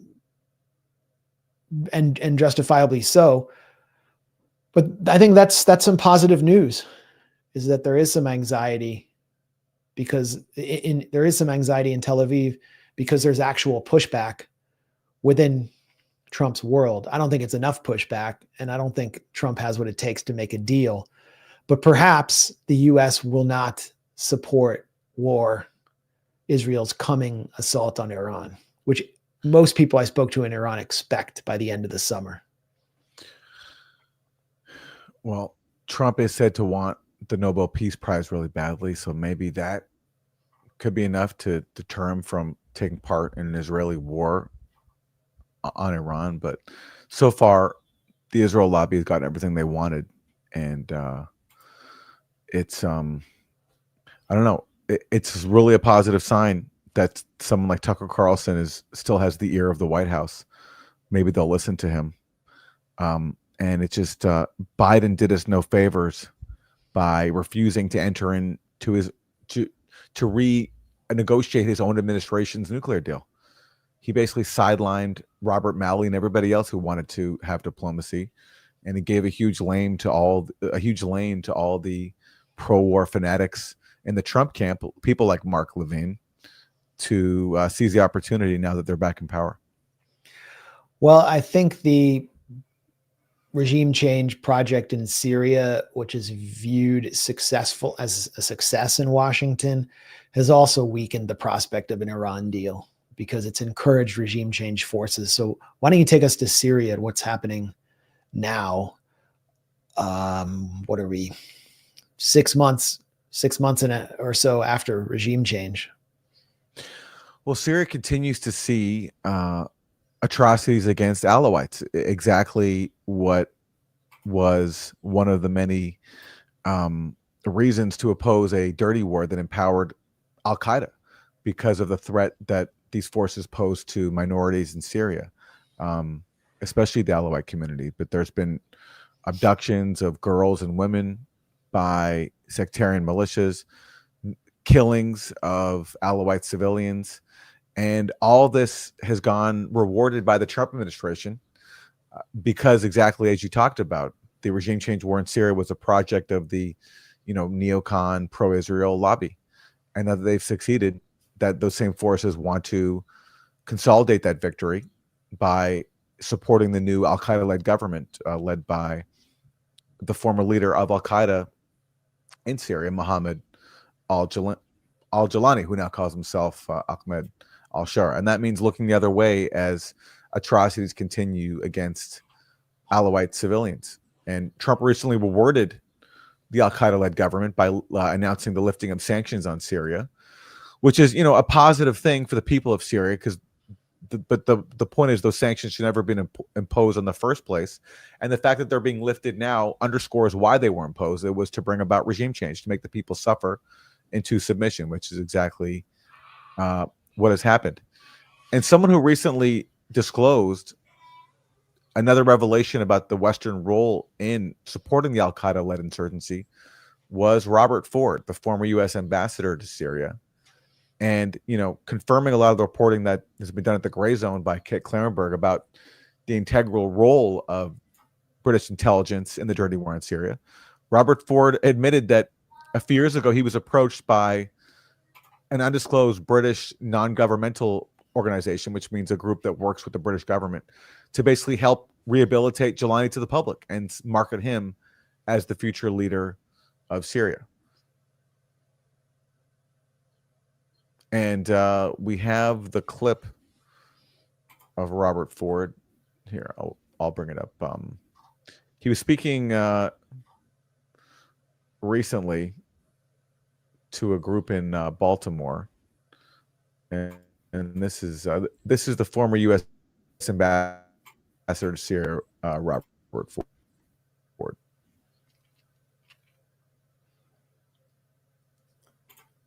justifiably so. But I think that's some positive news, is that there is some anxiety because there is some anxiety in Tel Aviv because there's actual pushback within Trump's world. I don't think it's enough pushback, and I don't think Trump has what it takes to make a deal. But perhaps the U.S. will not support Israel's coming assault on Iran, which most people I spoke to in Iran expect by the end of the summer. Well, Trump is said to want the Nobel Peace Prize really badly, so maybe that could be enough to deter him from taking part in an Israeli war on Iran. But so far, the Israel lobby has gotten everything they wanted, and it's I don't know, it's really a positive sign that someone like Tucker Carlson still has the ear of the White House. Maybe they'll listen to him. And it's just Biden did us no favors by refusing to enter into to renegotiate his own administration's nuclear deal. he basically sidelined Robert Malley and everybody else who wanted to have diplomacy, and he gave a huge lane to all the pro-war fanatics in the Trump camp, people like Mark Levine, to seize the opportunity now that they're back in power. Well, I think the regime change project in Syria, which is viewed as a success in Washington, has also weakened the prospect of an Iran deal because it's encouraged regime change forces. So why don't you take us to Syria and what's happening now? What are we, 6 months or so after regime change? Well, Syria continues to see atrocities against Alawites, exactly what was one of the many reasons to oppose a dirty war that empowered Al-Qaeda, because of the threat that these forces pose to minorities in Syria, especially the Alawite community. But there's been abductions of girls and women by sectarian militias, killings of Alawite civilians, and all this has gone rewarded by the Trump administration because, exactly as you talked about, the regime change war in Syria was a project of the, neocon pro-Israel lobby, and now that they've succeeded, that those same forces want to consolidate that victory by supporting the new Al-Qaeda-led government led by the former leader of Al-Qaeda in Syria, Mohammed al-Jilani, who now calls himself Ahmed al-Shara. And that means looking the other way as atrocities continue against Alawite civilians. And Trump recently rewarded the Al-Qaeda-led government by announcing the lifting of sanctions on Syria, which is, a positive thing for the people of Syria, because the point is those sanctions should never have been imposed in the first place. And the fact that they're being lifted now underscores why they were imposed. It was to bring about regime change, to make the people suffer into submission, which is exactly what has happened. And someone who recently disclosed another revelation about the Western role in supporting the Al-Qaeda-led insurgency was Robert Ford, the former U.S. ambassador to Syria. And, confirming a lot of the reporting that has been done at the Grayzone by Kit Clarenberg about the integral role of British intelligence in the dirty war in Syria. Robert Ford admitted that a few years ago he was approached by an undisclosed British non-governmental organization, which means a group that works with the British government, to basically help rehabilitate Jilani to the public and market him as the future leader of Syria. And we have the clip of Robert Ford here. I'll bring it up. He was speaking recently to a group in Baltimore, and this is the former U.S. ambassador to Syria, Robert Ford.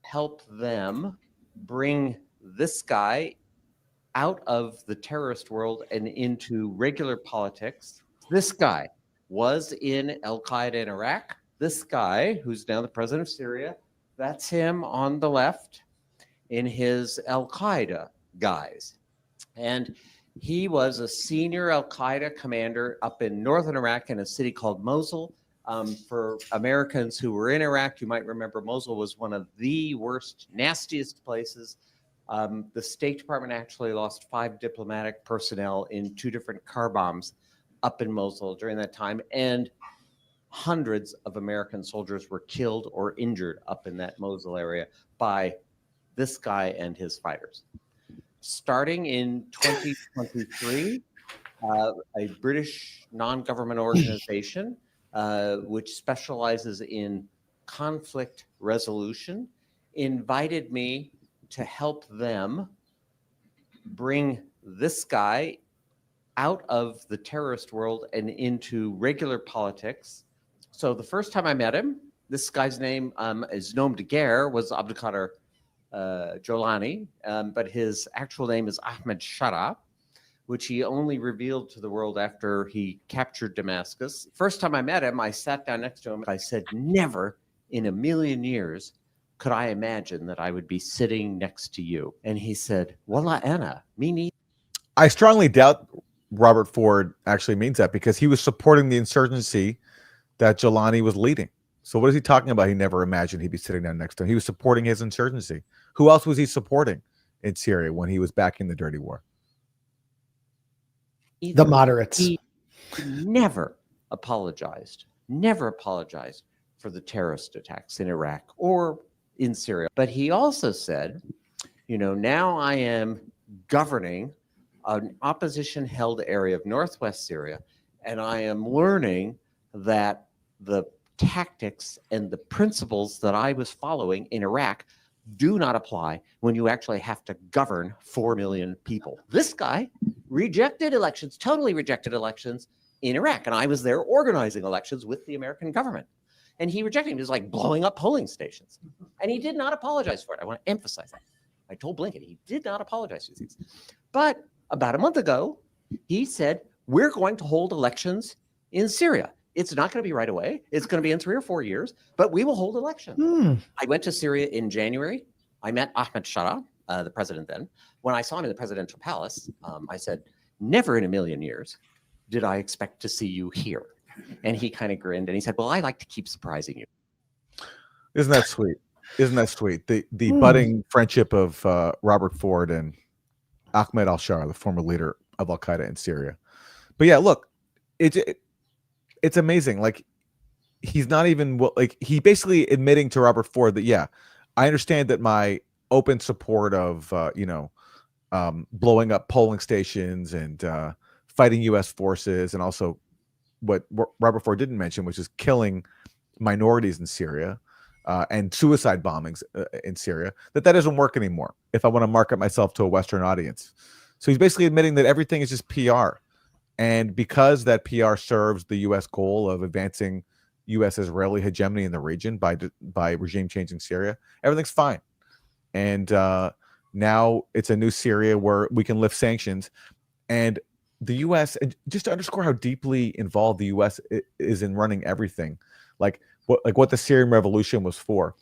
Help them bring this guy out of the terrorist world and into regular politics. This guy was in Al-Qaeda in Iraq. This guy, who's now the president of Syria, that's him on the left in his Al-Qaeda guise. And he was a senior Al-Qaeda commander up in northern Iraq in a city called Mosul. For Americans who were in Iraq, you might remember Mosul was one of the worst, nastiest places. The State Department actually lost 5 diplomatic personnel in 2 different car bombs up in Mosul during that time. And hundreds of American soldiers were killed or injured up in that Mosul area by this guy and his fighters. Starting in 2023, a British non-government organization which specializes in conflict resolution, invited me to help them bring this guy out of the terrorist world and into regular politics. So the first time I met him, this guy's name is nom de guerre was Abdulkader Jolani, but his actual name is Ahmed Shara, which he only revealed to the world after he captured Damascus. First time I met him, I sat down next to him. I said, never in a million years could I imagine that I would be sitting next to you. And he said, Wallah ana, me neither. I strongly doubt Robert Ford actually means that, because he was supporting the insurgency that Jelani was leading. So what is he talking about? He never imagined he'd be sitting down next to him. He was supporting his insurgency. Who else was he supporting in Syria when he was backing the dirty war? The moderates. He never apologized for the terrorist attacks in Iraq or in Syria. But he also said, now I am governing an opposition-held area of northwest Syria, and I am learning that the tactics and the principles that I was following in Iraq do not apply when you actually have to govern 4 million people. This guy rejected elections, totally rejected elections in Iraq. And I was there organizing elections with the American government. And he rejected them. He was like blowing up polling stations. And he did not apologize for it. I want to emphasize that. I told Blinken he did not apologize for these things. But about a month ago, he said, we're going to hold elections in Syria. It's not going to be right away. It's going to be in 3 or 4 years, but we will hold elections. I went to Syria in January. I met Ahmed Shara, the president then. When I saw him in the presidential palace, I said, never in a million years did I expect to see you here. And he kind of grinned and he said, well, I like to keep surprising you. Isn't that sweet? Isn't that sweet? The budding friendship of Robert Ford and Ahmed al-Shara, the former leader of Al-Qaeda in Syria. But yeah, look, it's amazing. Like, he's not even he basically admitting to Robert Ford that, yeah, I understand that my open support of blowing up polling stations and fighting U.S. forces, and also what Robert Ford didn't mention, which is killing minorities in Syria and suicide bombings in Syria, that doesn't work anymore if I want to market myself to a Western audience. So he's basically admitting that everything is just PR. And because that PR serves the U.S. goal of advancing U.S.-Israeli hegemony in the region by regime changing Syria, everything's fine. And now it's a new Syria where we can lift sanctions. And the U.S., and just to underscore how deeply involved the U.S. is in running everything, like what the Syrian revolution was for,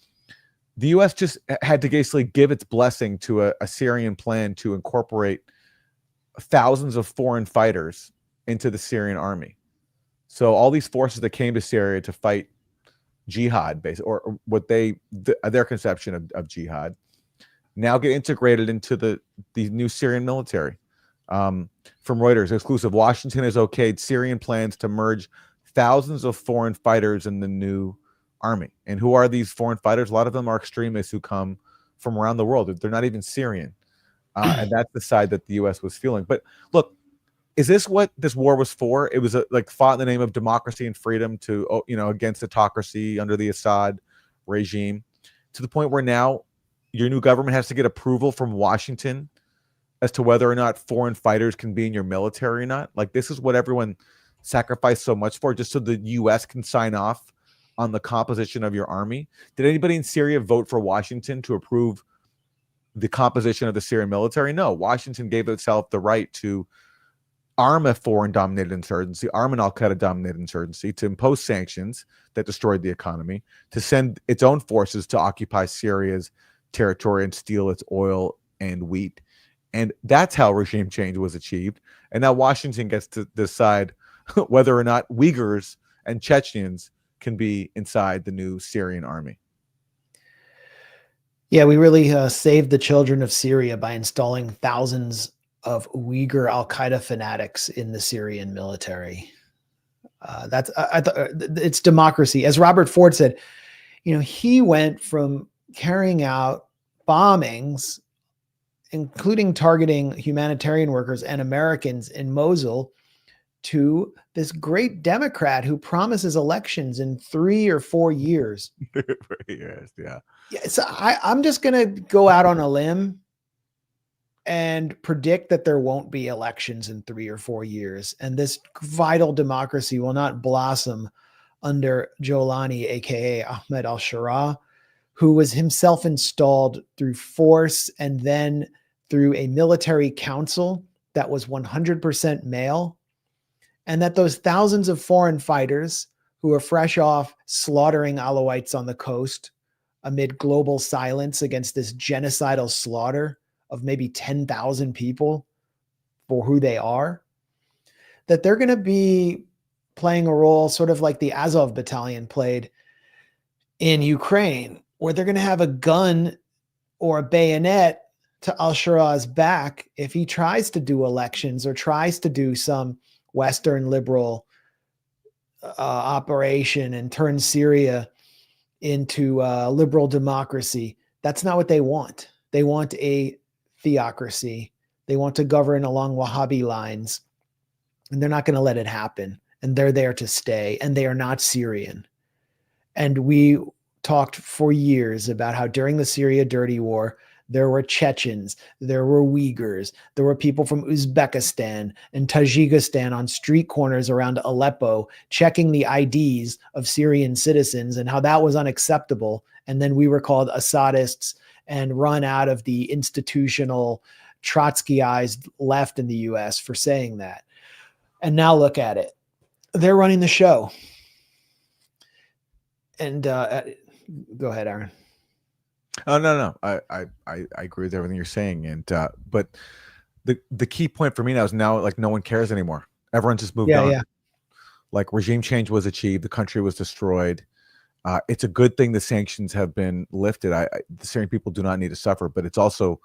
the U.S. just had to basically give its blessing to a Syrian plan to incorporate thousands of foreign fighters into the Syrian army. So all these forces that came to Syria to fight jihad, basically, or what their conception of jihad, now get integrated into the new Syrian military. From Reuters, exclusive, Washington has okayed Syrian plans to merge thousands of foreign fighters in the new army. And who are these foreign fighters? A lot of them are extremists who come from around the world. They're not even Syrian. And that's the side that the U.S. was feeling. But look, is this what this war was for? It was fought in the name of democracy and freedom to, against autocracy under the Assad regime, to the point where now your new government has to get approval from Washington as to whether or not foreign fighters can be in your military or not. Like, this is what everyone sacrificed so much for, just so the U.S. can sign off on the composition of your army. Did anybody in Syria vote for Washington to approve the composition of the Syrian military? No. Washington gave itself the right to arm a foreign-dominated insurgency, arm an Al-Qaeda-dominated insurgency, to impose sanctions that destroyed the economy, to send its own forces to occupy Syria's territory and steal its oil and wheat. And that's how regime change was achieved. And now Washington gets to decide whether or not Uyghurs and Chechens can be inside the new Syrian army. Yeah, we really saved the children of Syria by installing thousands of Uyghur Al-Qaeda fanatics in the Syrian military. It's democracy. As Robert Ford said, he went from carrying out bombings, including targeting humanitarian workers and Americans in Mosul, to this great Democrat who promises elections in 3 or 4 years. Yes, yeah. So I'm just going to go out on a limb and predict that there won't be elections in 3 or 4 years. And this vital democracy will not blossom under Jolani, aka Ahmed al-Shara, who was himself installed through force and then through a military council that was 100% male. And that those thousands of foreign fighters who are fresh off slaughtering Alawites on the coast amid global silence against this genocidal slaughter of maybe 10,000 people for who they are, that they're going to be playing a role sort of like the Azov battalion played in Ukraine, where they're going to have a gun or a bayonet to al-Shara's back if he tries to do elections or tries to do some Western liberal operation and turn Syria into liberal democracy. That's not what they want. They want a theocracy. They want to govern along Wahhabi lines, and they're not going to let it happen. And they're there to stay, and they are not Syrian. And we talked for years about how during the Syria dirty war, there were Chechens, there were Uyghurs, there were people from Uzbekistan and Tajikistan on street corners around Aleppo checking the IDs of Syrian citizens, and how that was unacceptable. And then we were called Assadists and run out of the institutional Trotskyized left in the US for saying that. And now look at it. They're running the show. And go ahead, Aaron. Oh, no. I agree with everything you're saying. And but the key point for me now is like no one cares anymore. Everyone just moved on. Yeah. Like regime change was achieved. The country was destroyed. It's a good thing the sanctions have been lifted. The Syrian people do not need to suffer, but it's also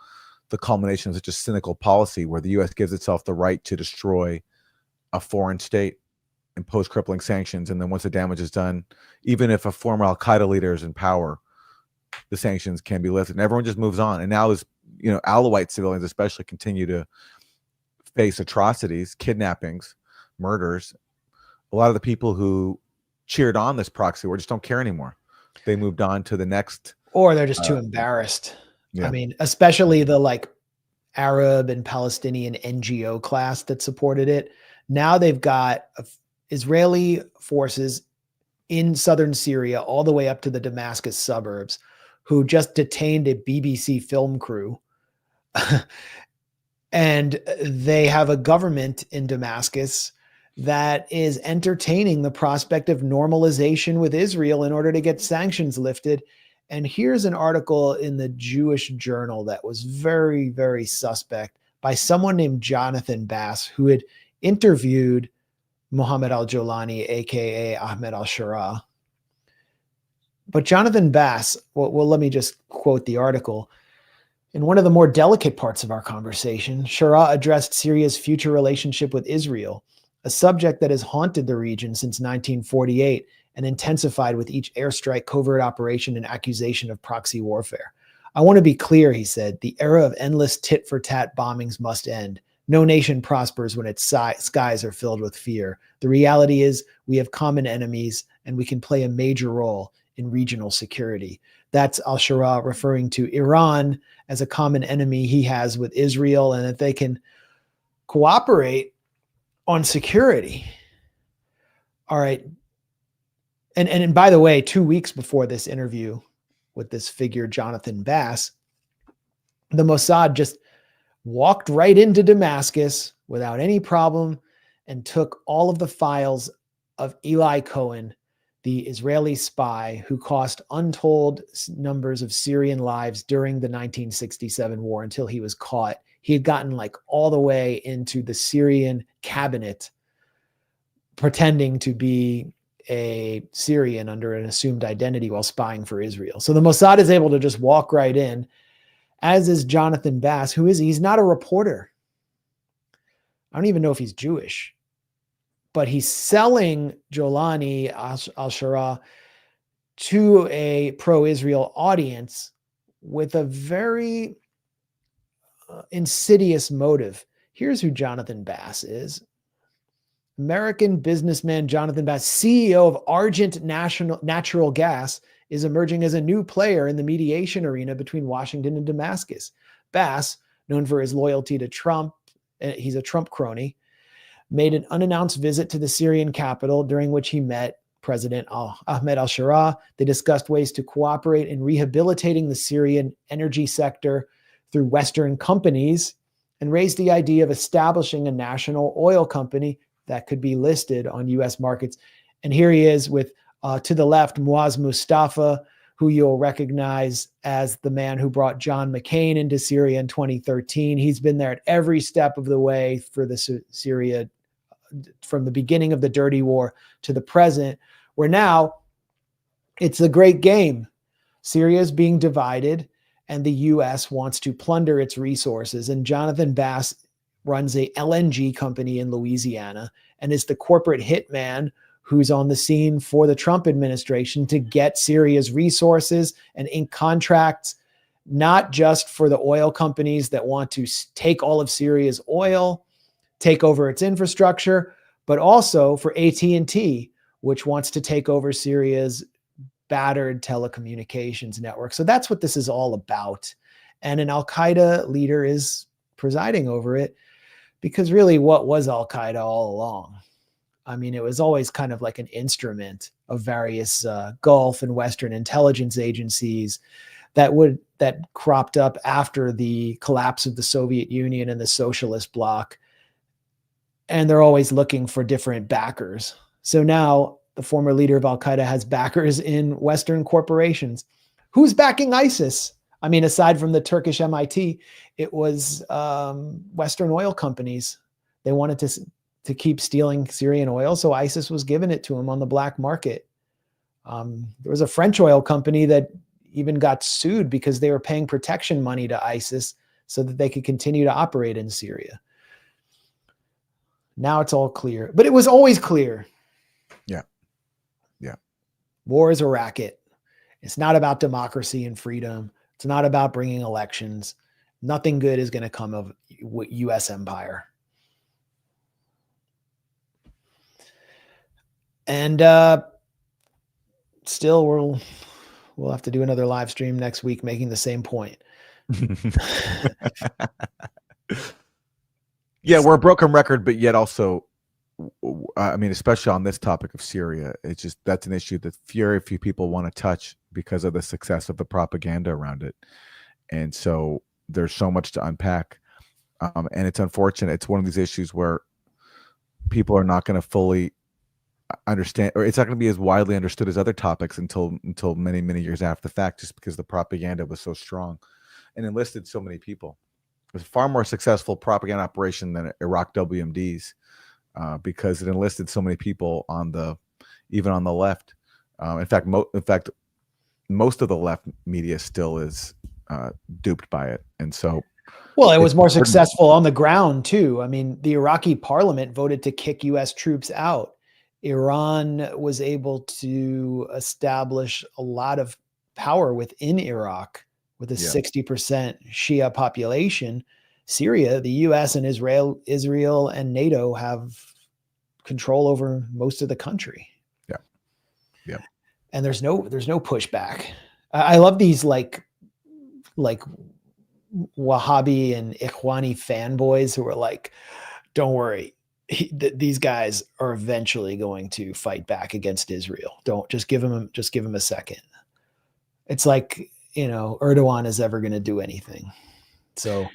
the culmination of such a cynical policy where the U.S. gives itself the right to destroy a foreign state, impose crippling sanctions, and then once the damage is done, even if a former Al-Qaeda leader is in power, the sanctions can be lifted, and everyone just moves on. And now, as Alawite civilians especially continue to face atrocities, kidnappings, murders. A lot of the people who cheered on this proxy war just don't care anymore. They moved on to the next, or they're just too embarrassed. Yeah. I mean, especially the like Arab and Palestinian NGO class that supported it. Now they've got Israeli forces in southern Syria, all the way up to the Damascus suburbs, who just detained a BBC film crew. And they have a government in Damascus that is entertaining the prospect of normalization with Israel in order to get sanctions lifted. And here's an article in the Jewish Journal that was very, very suspect by someone named Jonathan Bass, who had interviewed Mohammed al-Jolani, aka Ahmed al-Shara. But Jonathan Bass, well, let me just quote the article. In one of the more delicate parts of our conversation, Shara addressed Syria's future relationship with Israel, a subject that has haunted the region since 1948 and intensified with each airstrike, covert operation, and accusation of proxy warfare. I want to be clear, he said, the era of endless tit-for-tat bombings must end. No nation prospers when its skies are filled with fear. The reality is we have common enemies, and we can play a major role in regional security. That's al-Shara referring to Iran as a common enemy he has with Israel, and that they can cooperate on security. All right. And by the way, 2 weeks before this interview with this figure, Jonathan Bass, the Mossad just walked right into Damascus without any problem and took all of the files of Eli Cohen, the Israeli spy who cost untold numbers of Syrian lives during the 1967 war until he was caught. He had gotten like all the way into the Syrian cabinet, pretending to be a Syrian under an assumed identity while spying for Israel. So the Mossad is able to just walk right in, as is Jonathan Bass, he's not a reporter. I don't even know if he's Jewish, but he's selling Jolani al-Shara to a pro-Israel audience with a very insidious motive. Here's who Jonathan Bass is. American businessman Jonathan Bass, CEO of Argent Natural Gas, is emerging as a new player in the mediation arena between Washington and Damascus. Bass, known for his loyalty to Trump, he's a Trump crony, made an unannounced visit to the Syrian capital, during which he met President Ahmed al-Shara. They discussed ways to cooperate in rehabilitating the Syrian energy sector through Western companies, and raised the idea of establishing a national oil company that could be listed on U.S. markets. And here he is with, to the left, Muaz Mustafa, who you'll recognize as the man who brought John McCain into Syria in 2013. He's been there at every step of the way for the Syria, from the beginning of the dirty war to the present, where now it's a great game. Syria is being divided and the US wants to plunder its resources. And Jonathan Bass runs a LNG company in Louisiana and is the corporate hitman who's on the scene for the Trump administration to get Syria's resources and ink contracts, not just for the oil companies that want to take all of Syria's oil, take over its infrastructure, but also for AT&T, which wants to take over Syria's battered telecommunications network. So that's what this is all about. And an Al-Qaeda leader is presiding over it, because really, what was Al-Qaeda all along? I mean, it was always kind of like an instrument of various Gulf and Western intelligence agencies that cropped up after the collapse of the Soviet Union and the socialist bloc. And they're always looking for different backers. So now the former leader of Al-Qaeda has backers in Western corporations. Who's backing ISIS? I mean, aside from the Turkish MIT, it was Western oil companies. They wanted to keep stealing Syrian oil, so ISIS was giving it to them on the black market. There was a French oil company that even got sued because they were paying protection money to ISIS so that they could continue to operate in Syria. Now it's all clear, but it was always clear. Yeah. Yeah. War is a racket. It's not about democracy and freedom. It's not about bringing elections. Nothing good is going to come of U.S. empire. And still, we'll have to do another live stream next week making the same point. Yeah, we're a broken record, but yet also, I mean, especially on this topic of Syria, it's just, that's an issue that very few people want to touch because of the success of the propaganda around it. And so there's so much to unpack. And it's unfortunate. It's one of these issues where people are not going to fully understand, or it's not going to be as widely understood as other topics until many, many years after the fact, just because the propaganda was so strong and enlisted so many people. It was a far more successful propaganda operation than Iraq WMDs, because it enlisted so many people even on the left. In fact, most of the left media still is duped by it. And so, well, it was more successful on the ground too. I mean, the Iraqi parliament voted to kick US troops out. Iran was able to establish a lot of power within Iraq with a 60% Shia population. Syria, the US and Israel and NATO have control over most of the country. Yeah. Yeah. And there's no pushback. I love these like Wahhabi and Ikhwani fanboys who are like, don't worry, these guys are eventually going to fight back against Israel. Don't just give them a second. It's like, Erdogan is ever going to do anything. So,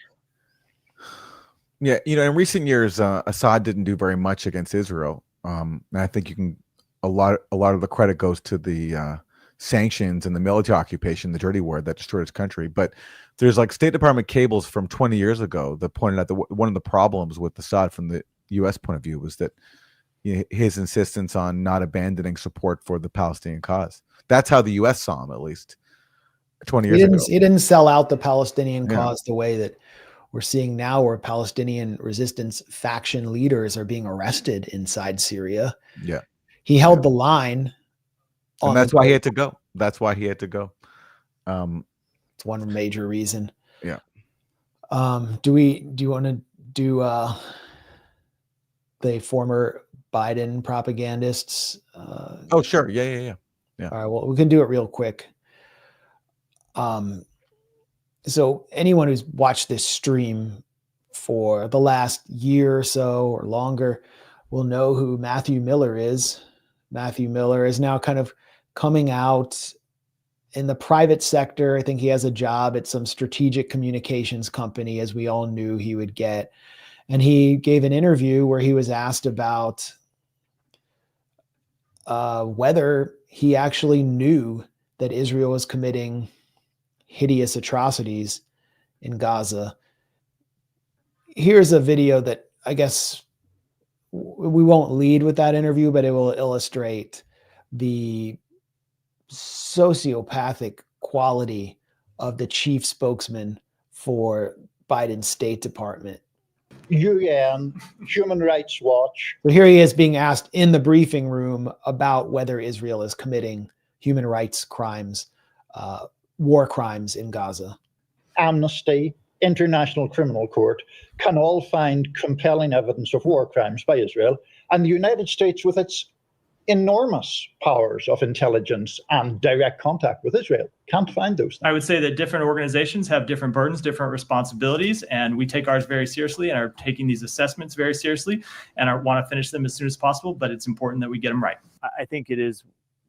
yeah, in recent years, Assad didn't do very much against Israel. And I think a lot of the credit goes to the sanctions and the military occupation, the dirty war that destroyed his country. But there's like State Department cables from 20 years ago that pointed out that one of the problems with Assad from the U.S. point of view was that his insistence on not abandoning support for the Palestinian cause. That's how the U.S. saw him, at least 20 years ago. He didn't sell out the Palestinian cause the way that we're seeing now, where Palestinian resistance faction leaders are being arrested inside Syria. Yeah. He held the line. And that's why he had to go. That's why he had to go. It's one major reason. Yeah. Do you want to do the former Biden propagandists? Oh, sure. Yeah. All right. Well, we can do it real quick. So anyone who's watched this stream for the last year or so or longer will know who Matthew Miller is. Matthew Miller is now kind of coming out in the private sector. I think he has a job at some strategic communications company, as we all knew he would get. And he gave an interview where he was asked about whether he actually knew that Israel was committing hideous atrocities in Gaza. Here's a video that I guess we won't lead with that interview, but it will illustrate the sociopathic quality of the chief spokesman for Biden's State Department. UN, Human Rights Watch. So here he is being asked in the briefing room about whether Israel is committing human rights crimes, war crimes in Gaza. Amnesty, International Criminal Court can all find compelling evidence of war crimes by Israel. And the United States, with its enormous powers of intelligence and direct contact with Israel, can't find those things. I would say that different organizations have different burdens, different responsibilities, and we take ours very seriously and are taking these assessments very seriously and want to finish them as soon as possible, but it's important that we get them right. I think it is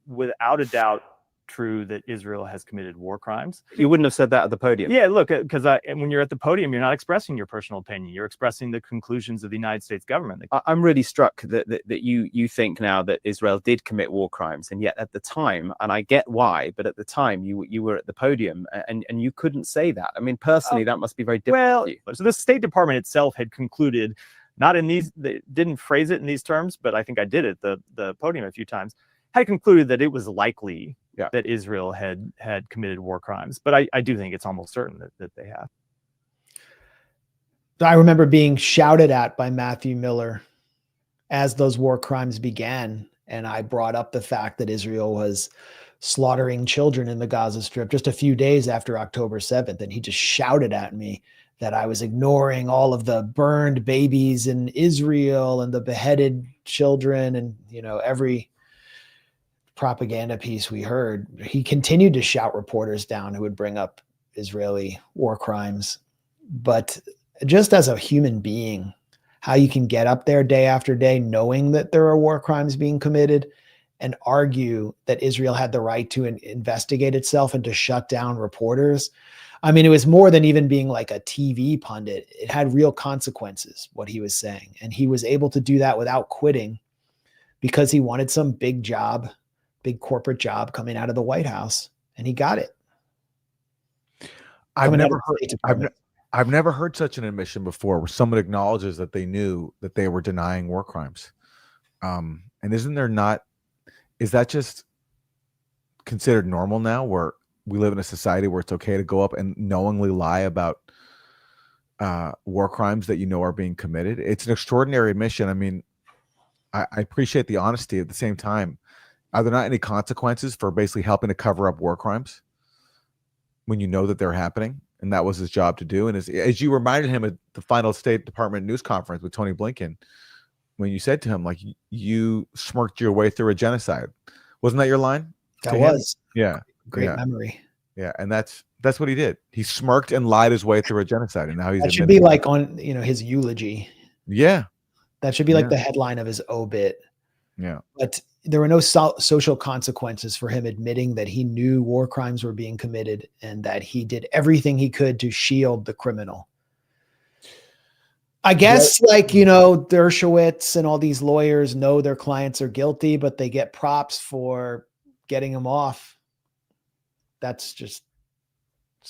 without a doubt true that Israel has committed war crimes. You wouldn't have said that at the podium. Yeah, look, because when you're at the podium, you're not expressing your personal opinion. You're expressing the conclusions of the United States government. I'm really struck that you think now that Israel did commit war crimes, and yet at the time, and I get why, but at the time you were at the podium and you couldn't say that. I mean, personally, that must be very difficult. Well, so the State Department itself had concluded, not in these, they didn't phrase it in these terms, but I think I did it the podium a few times, had concluded that it was likely that Israel had committed war crimes. But I do think it's almost certain that they have. I remember being shouted at by Matthew Miller as those war crimes began. And I brought up the fact that Israel was slaughtering children in the Gaza Strip just a few days after October 7th. And he just shouted at me that I was ignoring all of the burned babies in Israel and the beheaded children and, every propaganda piece we heard. He continued to shout reporters down who would bring up Israeli war crimes. But just as a human being, how you can get up there day after day knowing that there are war crimes being committed and argue that Israel had the right to investigate itself and to shut down reporters. I mean, it was more than even being like a TV pundit. It had real consequences, what he was saying. And he was able to do that without quitting because he wanted some big corporate job coming out of the White House, and he got it. I've never heard such an admission before where someone acknowledges that they knew that they were denying war crimes. And is that just considered normal now, where we live in a society where it's okay to go up and knowingly lie about war crimes that are being committed? It's an extraordinary admission. I mean, I appreciate the honesty. At the same time, are there not any consequences for basically helping to cover up war crimes when you know that they're happening? And that was his job to do. And as you reminded him at the final State Department news conference with Tony Blinken, when you said to him, like, you smirked your way through a genocide. Wasn't that your line? That was. Yeah. Great memory. Yeah. And that's what he did. He smirked and lied his way through a genocide. And now he's. That should be like on, his eulogy. Yeah. That should be like the headline of his obit. Yeah. But there were no social consequences for him admitting that he knew war crimes were being committed and that he did everything he could to shield the criminal. I guess Dershowitz and all these lawyers know their clients are guilty, but they get props for getting them off. That's just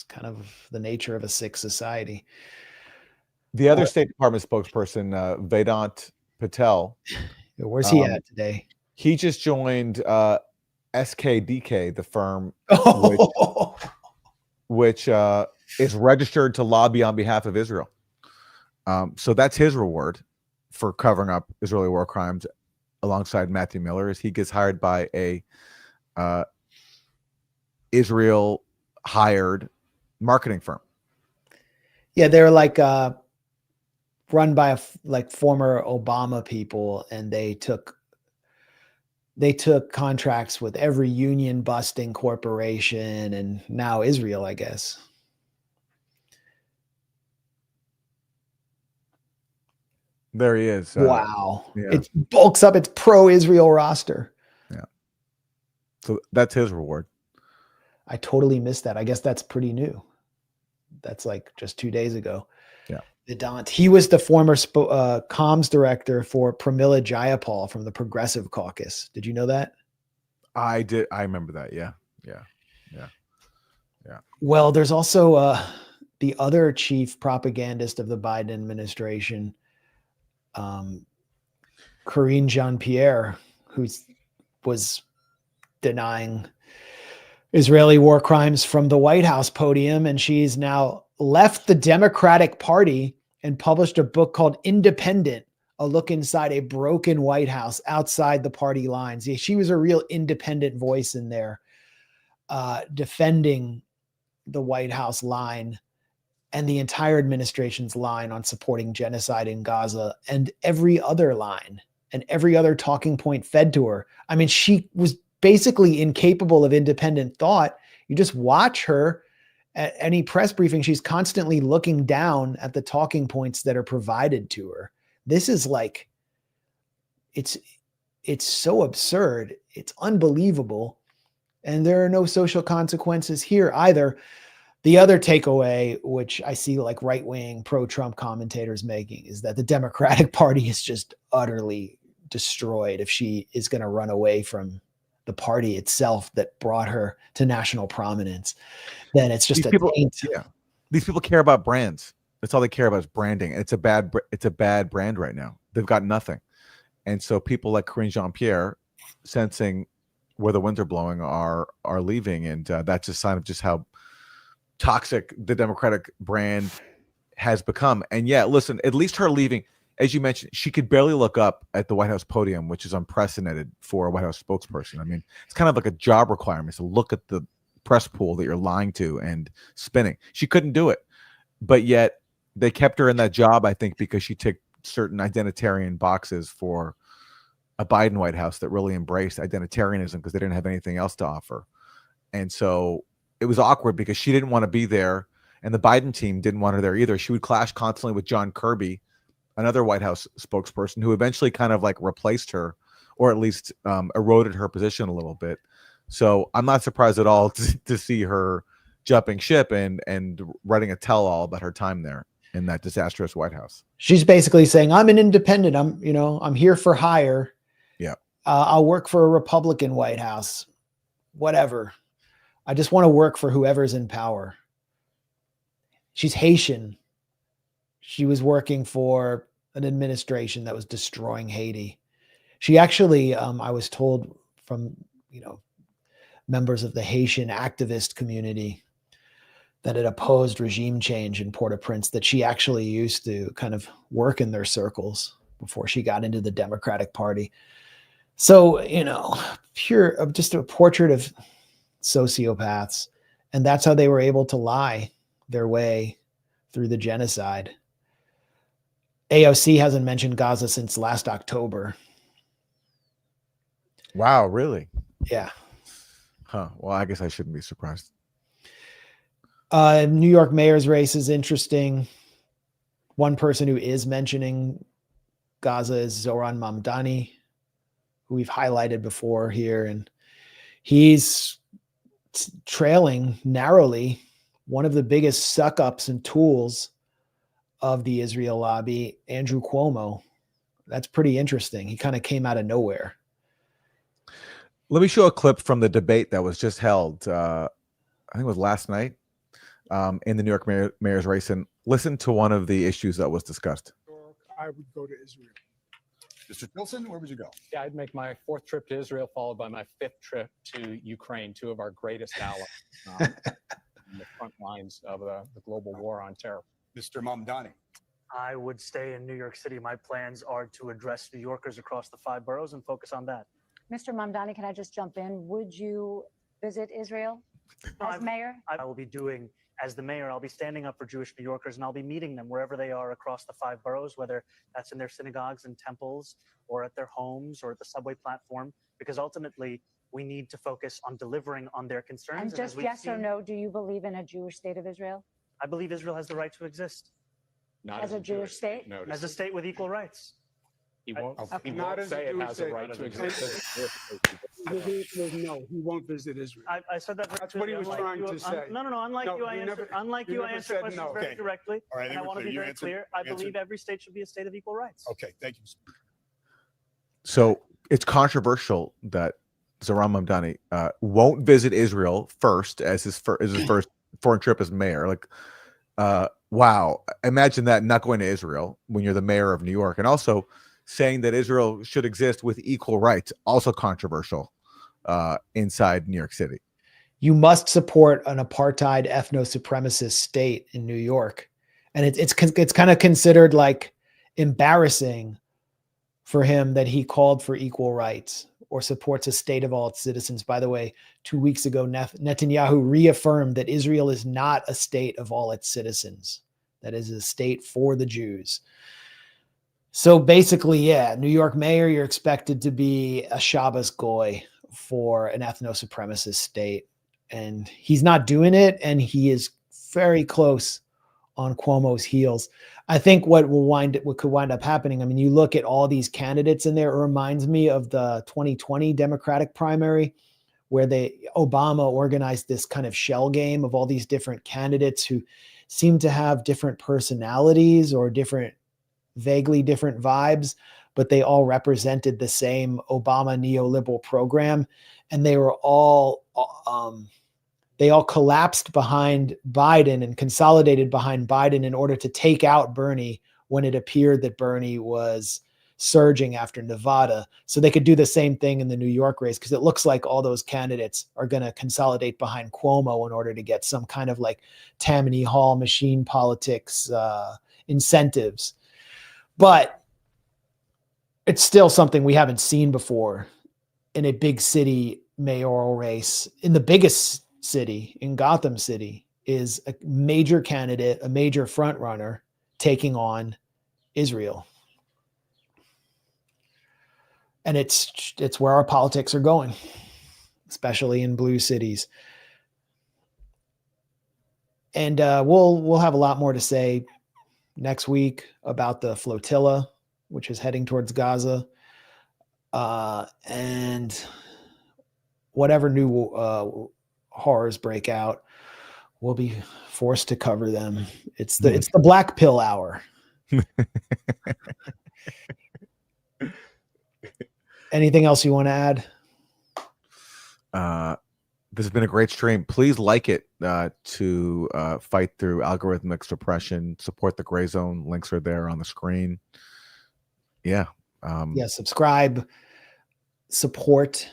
kind of the nature of a sick society. The other State Department spokesperson, Vedant Patel. Where's he at today? He just joined SKDK, the firm, which is registered to lobby on behalf of Israel. So that's his reward for covering up Israeli war crimes alongside Matthew Miller, is he gets hired by a Israel hired marketing firm. Yeah, they're like run by former Obama people, and they took contracts with every union busting corporation and now Israel, I guess. There he is. Wow. Yeah. It bulks up its pro-Israel roster. Yeah. So that's his reward. I totally missed that. I guess that's pretty new. That's like just 2 days ago. Yeah. Vedant. He was the former comms director for Pramila Jayapal from the Progressive Caucus. Did you know that? I did. I remember that. Yeah. Yeah. Well, there's also the other chief propagandist of the Biden administration, Karine Jean-Pierre, who was denying Israeli war crimes from the White House podium, and she's now left the Democratic Party and published a book called Independent, a look inside a broken White House outside the party lines. She was a real independent voice in there, defending the White House line and the entire administration's line on supporting genocide in Gaza, and every other line and every other talking point fed to her. I mean, she was basically incapable of independent thought. You just watch her at any press briefing. She's constantly looking down at the talking points that are provided to her. This is like, it's so absurd. It's unbelievable. And there are no social consequences here either. The other takeaway, which I see like right-wing pro-Trump commentators making, is that the Democratic Party is just utterly destroyed if she is going to run away from the party itself that brought her to national prominence. Then it's just These people care about brands. That's all they care about is branding. And it's a bad brand right now. They've got nothing. And so people like Karine Jean-Pierre, sensing where the winds are blowing, are leaving. And that's a sign of just how toxic the Democratic brand has become. And yeah, listen, at least her leaving, as you mentioned, she could barely look up at the White House podium, which is unprecedented for a White House spokesperson. I mean, it's kind of like a job requirement to look at the press pool that you're lying to and spinning. She couldn't do it, but yet they kept her in that job, I think, because she ticked certain identitarian boxes for a Biden White House that really embraced identitarianism because they didn't have anything else to offer. And so it was awkward because she didn't want to be there, and the Biden team didn't want her there either. She would clash constantly with John Kirby, another White House spokesperson, who eventually kind of like replaced her, or at least eroded her position a little bit. So I'm not surprised at all to see her jumping ship and writing a tell-all about her time there in that disastrous White House. She's basically saying, I'm an independent. I'm here for hire. Yeah. I'll work for a Republican White House, whatever. I just want to work for whoever's in power. She's Haitian. She was working for an administration that was destroying Haiti. She actually, I was told from, members of the Haitian activist community that had opposed regime change in Port-au-Prince, that she actually used to kind of work in their circles before she got into the Democratic Party. So, just a portrait of sociopaths. And that's how they were able to lie their way through the genocide. AOC hasn't mentioned Gaza since last October. Wow, really? Yeah. Huh. Well, I guess I shouldn't be surprised. New York mayor's race is interesting. One person who is mentioning Gaza is Zoran Mamdani, who we've highlighted before here. And he's trailing narrowly one of the biggest suck-ups and tools of the Israel lobby, Andrew Cuomo. That's pretty interesting. He kind of came out of nowhere. Let me show a clip from the debate that was just held, I think it was last night, in the New York mayor's race, and listen to one of the issues that was discussed. I would go to Israel. Mr. Tilson, where would you go? Yeah, I'd make my 4th trip to Israel, followed by my 5th trip to Ukraine, 2 of our greatest allies in the front lines of the global war on terror. Mr. Mamdani. I would stay in New York City. My plans are to address New Yorkers across the 5 boroughs and focus on that. Mr. Mamdani, can I just jump in? Would you visit Israel as mayor? I will be doing, as the mayor, I'll be standing up for Jewish New Yorkers, and I'll be meeting them wherever they are across the 5 boroughs, whether that's in their synagogues and temples or at their homes or at the subway platform, because ultimately we need to focus on delivering on their concerns. And just yes or no, do you believe in a Jewish state of Israel? I believe Israel has the right to exist. Not as a Jewish state? No, as a state with equal rights. He won't, Okay. he Not won't as say a it Jewish has state. a right to exist. His answer was no, he won't visit Israel. I said that. That's what he was trying to say. No, unlike you, I answer questions very directly. All right, and I want to be very clear. I believe every state should be a state of equal rights. Okay, thank you. So it's controversial that Zohran Mamdani, won't visit Israel first as his first foreign trip as mayor. Like, wow, imagine that, not going to Israel when you're the mayor of New York, and also saying that Israel should exist with equal rights, also controversial inside New York City. You must support an apartheid ethno-supremacist state in New York. And it's kind of considered like embarrassing for him that he called for equal rights or supports a state of all its citizens. By the way, 2 weeks ago, Netanyahu reaffirmed that Israel is not a state of all its citizens. That is a state for the Jews. So basically, yeah, New York mayor, you're expected to be a Shabbos goy for an ethno-supremacist state. And he's not doing it, and he is very close on Cuomo's heels. I think what could wind up happening, I mean, you look at all these candidates in there, it reminds me of the 2020 Democratic primary, where Obama organized this kind of shell game of all these different candidates who seem to have different personalities or vaguely different vibes, but they all represented the same Obama neoliberal program. And they were all collapsed behind Biden and consolidated behind Biden in order to take out Bernie when it appeared that Bernie was surging after Nevada. So they could do the same thing in the New York race, because it looks like all those candidates are going to consolidate behind Cuomo in order to get some kind of like Tammany Hall machine politics incentives. But it's still something we haven't seen before in a big city mayoral race. In the biggest city, in Gotham City, is a major candidate, a major front runner taking on Israel. And it's where our politics are going, especially in blue cities. And we'll have a lot more to say next week about the flotilla, which is heading towards Gaza, and whatever new horrors break out, we'll be forced to cover them. It's the black pill hour. Anything else you want to add? This has been a great stream. Please like it to fight through algorithmic suppression. Support the Grayzone. Links are there on the screen. Yeah. Subscribe, support.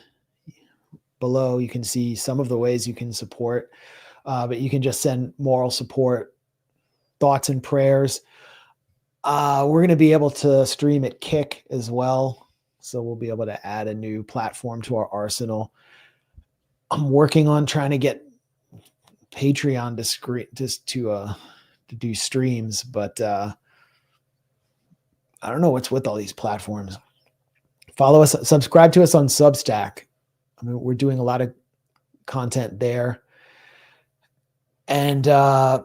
Below, you can see some of the ways you can support, but you can just send moral support, thoughts and prayers. We're going to be able to stream at Kick as well, so we'll be able to add a new platform to our arsenal. I'm working on trying to get Patreon to do streams, but I don't know what's with all these platforms. Follow us, subscribe to us on Substack. I mean, we're doing a lot of content there. And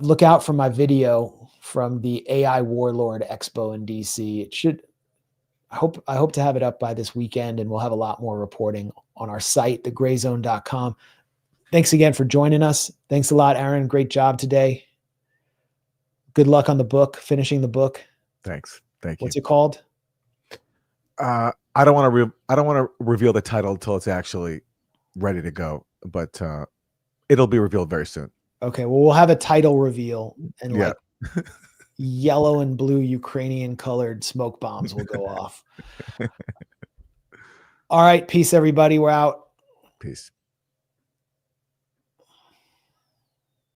look out for my video from the AI Warlord Expo in DC. I hope to have it up by this weekend, and we'll have a lot more reporting on our site, thegrayzone.com. Thanks again for joining us. Thanks a lot, Aaron. Great job today. Good luck on the book, finishing the book. Thanks. Thank you. What's it called? I don't want to reveal the title until it's actually ready to go, but it'll be revealed very soon. Okay, well, we'll have a title reveal, and like yellow and blue Ukrainian colored smoke bombs will go off. All right, peace, everybody. We're out. Peace.